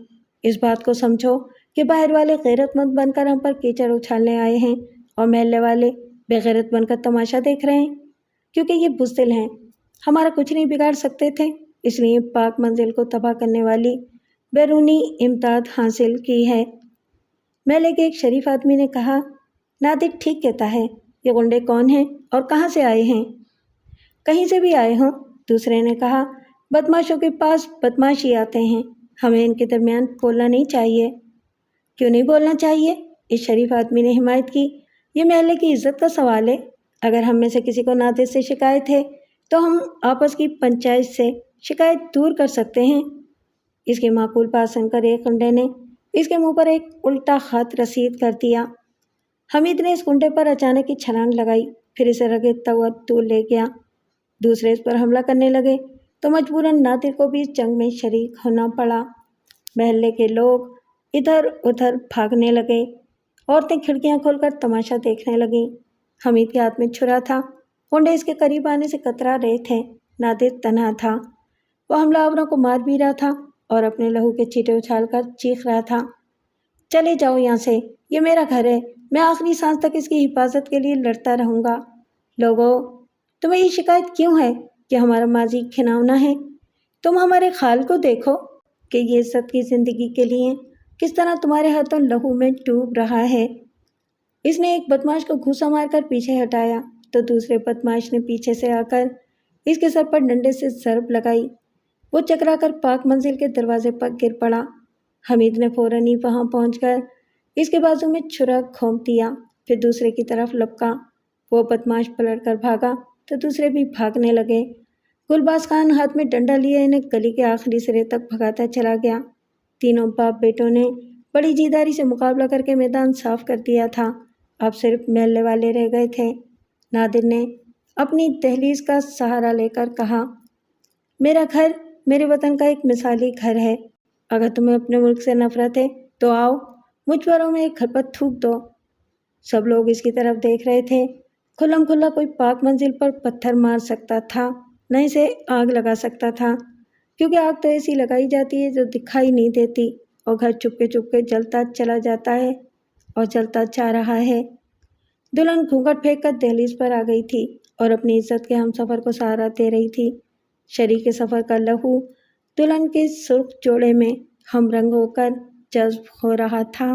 اس بات کو سمجھو کہ باہر والے غیرت مند بن کر ہم پر کیچڑ اچھالنے آئے ہیں اور محلے والے بے غیرت بن کر تماشا دیکھ رہے ہیں، کیونکہ یہ بزدل ہیں، ہمارا کچھ نہیں بگاڑ سکتے تھے، اس لیے پاک منزل کو تباہ کرنے والی بیرونی امداد حاصل کی ہے۔ محلے کے ایک شریف آدمی نے کہا، نادر ٹھیک کہتا ہے، یہ گنڈے کون ہیں اور کہاں سے آئے ہیں؟ کہیں سے بھی آئے ہوں، دوسرے نے کہا، بدماشوں کے پاس بدماش ہی آتے ہیں، ہمیں ان کے درمیان بولنا نہیں چاہیے۔ کیوں نہیں بولنا چاہیے؟ اس شریف آدمی نے حمایت کی، یہ محلے کی عزت کا سوال ہے، اگر ہم میں سے کسی کو نادر سے شکایت ہے تو ہم آپس کی پنچایت سے شکایت دور کر سکتے ہیں۔ اس کی معقول بات سن کر ایک کنڈے نے اس کے منہ پر ایک الٹا خط رسید کر دیا۔ حمید نے اس کنڈے پر اچانک ہی چھلانگ لگائی، پھر اسے رگڑتا ہوا دور لے گیا۔ دوسرے اس پر حملہ کرنے لگے تو مجبوراً نادر کو بھی اس جنگ میں شریک ہونا پڑا۔ محلے کے لوگ ادھر ادھر بھاگنے لگے، عورتیں کھڑکیاں کھول کر تماشا دیکھنے لگیں۔ حمید کے ہاتھ میں چھرا تھا، کنڈے اس کے قریب آنے سے کترا رہے تھے۔ نادر تنہا تھا، وہ حملہ آوروں کو مار بھی رہا تھا اور اپنے لہو کے چھینٹے اچھال کر چیخ رہا تھا، چلے جاؤ یہاں سے، یہ میرا گھر ہے، میں آخری سانس تک اس کی حفاظت کے لیے لڑتا رہوں گا۔ لوگوں، تمہیں یہ شکایت کیوں ہے کہ ہمارا ماضی گھناؤنا ہے؟ تم ہمارے خال کو دیکھو کہ یہ عزت کی زندگی کے لیے کس طرح تمہارے ہاتھوں لہو میں ڈوب رہا ہے۔ اس نے ایک بدماش کو گھوسا مار کر پیچھے ہٹایا تو دوسرے بدماش نے پیچھے سے آ کر اس کے سر پر ڈنڈے سے ضرب لگائی، وہ چکرا کر پاک منزل کے دروازے پر گر پڑا۔ حمید نے فوراً ہی وہاں پہنچ کر اس کے بازو میں چھرا گھونپ دیا، پھر دوسرے کی طرف لپکا، وہ بدماش پلٹ کر بھاگا تو دوسرے بھی بھاگنے لگے۔ گلباز خان ہاتھ میں ڈنڈا لیے انہیں گلی کے آخری سرے تک بھگاتا چلا گیا۔ تینوں باپ بیٹوں نے بڑی جیداری سے مقابلہ کر کے میدان صاف کر دیا تھا، اب صرف محلے والے رہ گئے تھے۔ نادر نے اپنی دہلیز کا سہارا لے کر کہا، میرا گھر میرے وطن کا ایک مثالی گھر ہے، اگر تمہیں اپنے ملک سے نفرت ہے تو آؤ مجھ پر میں ایک کھرپت تھوک دو۔ سب لوگ اس کی طرف دیکھ رہے تھے، کھلم کھلا کوئی پاک منزل پر پتھر مار سکتا تھا، نہ اسے آگ لگا سکتا تھا، کیونکہ آگ تو ایسی لگائی جاتی ہے جو دکھائی نہیں دیتی، اور گھر چپکے چپکے جلتا چلا جاتا ہے اور جلتا جا رہا ہے۔ دلہن گھونگھٹ پھینک کر دہلیز پر آ گئی تھی اور اپنی عزت کے ہم سفر کو سہارا دے رہی تھی۔ شریک سفر کا لہو دلہن کے سرخ جوڑے میں ہم رنگ ہو کر جذب ہو رہا تھا۔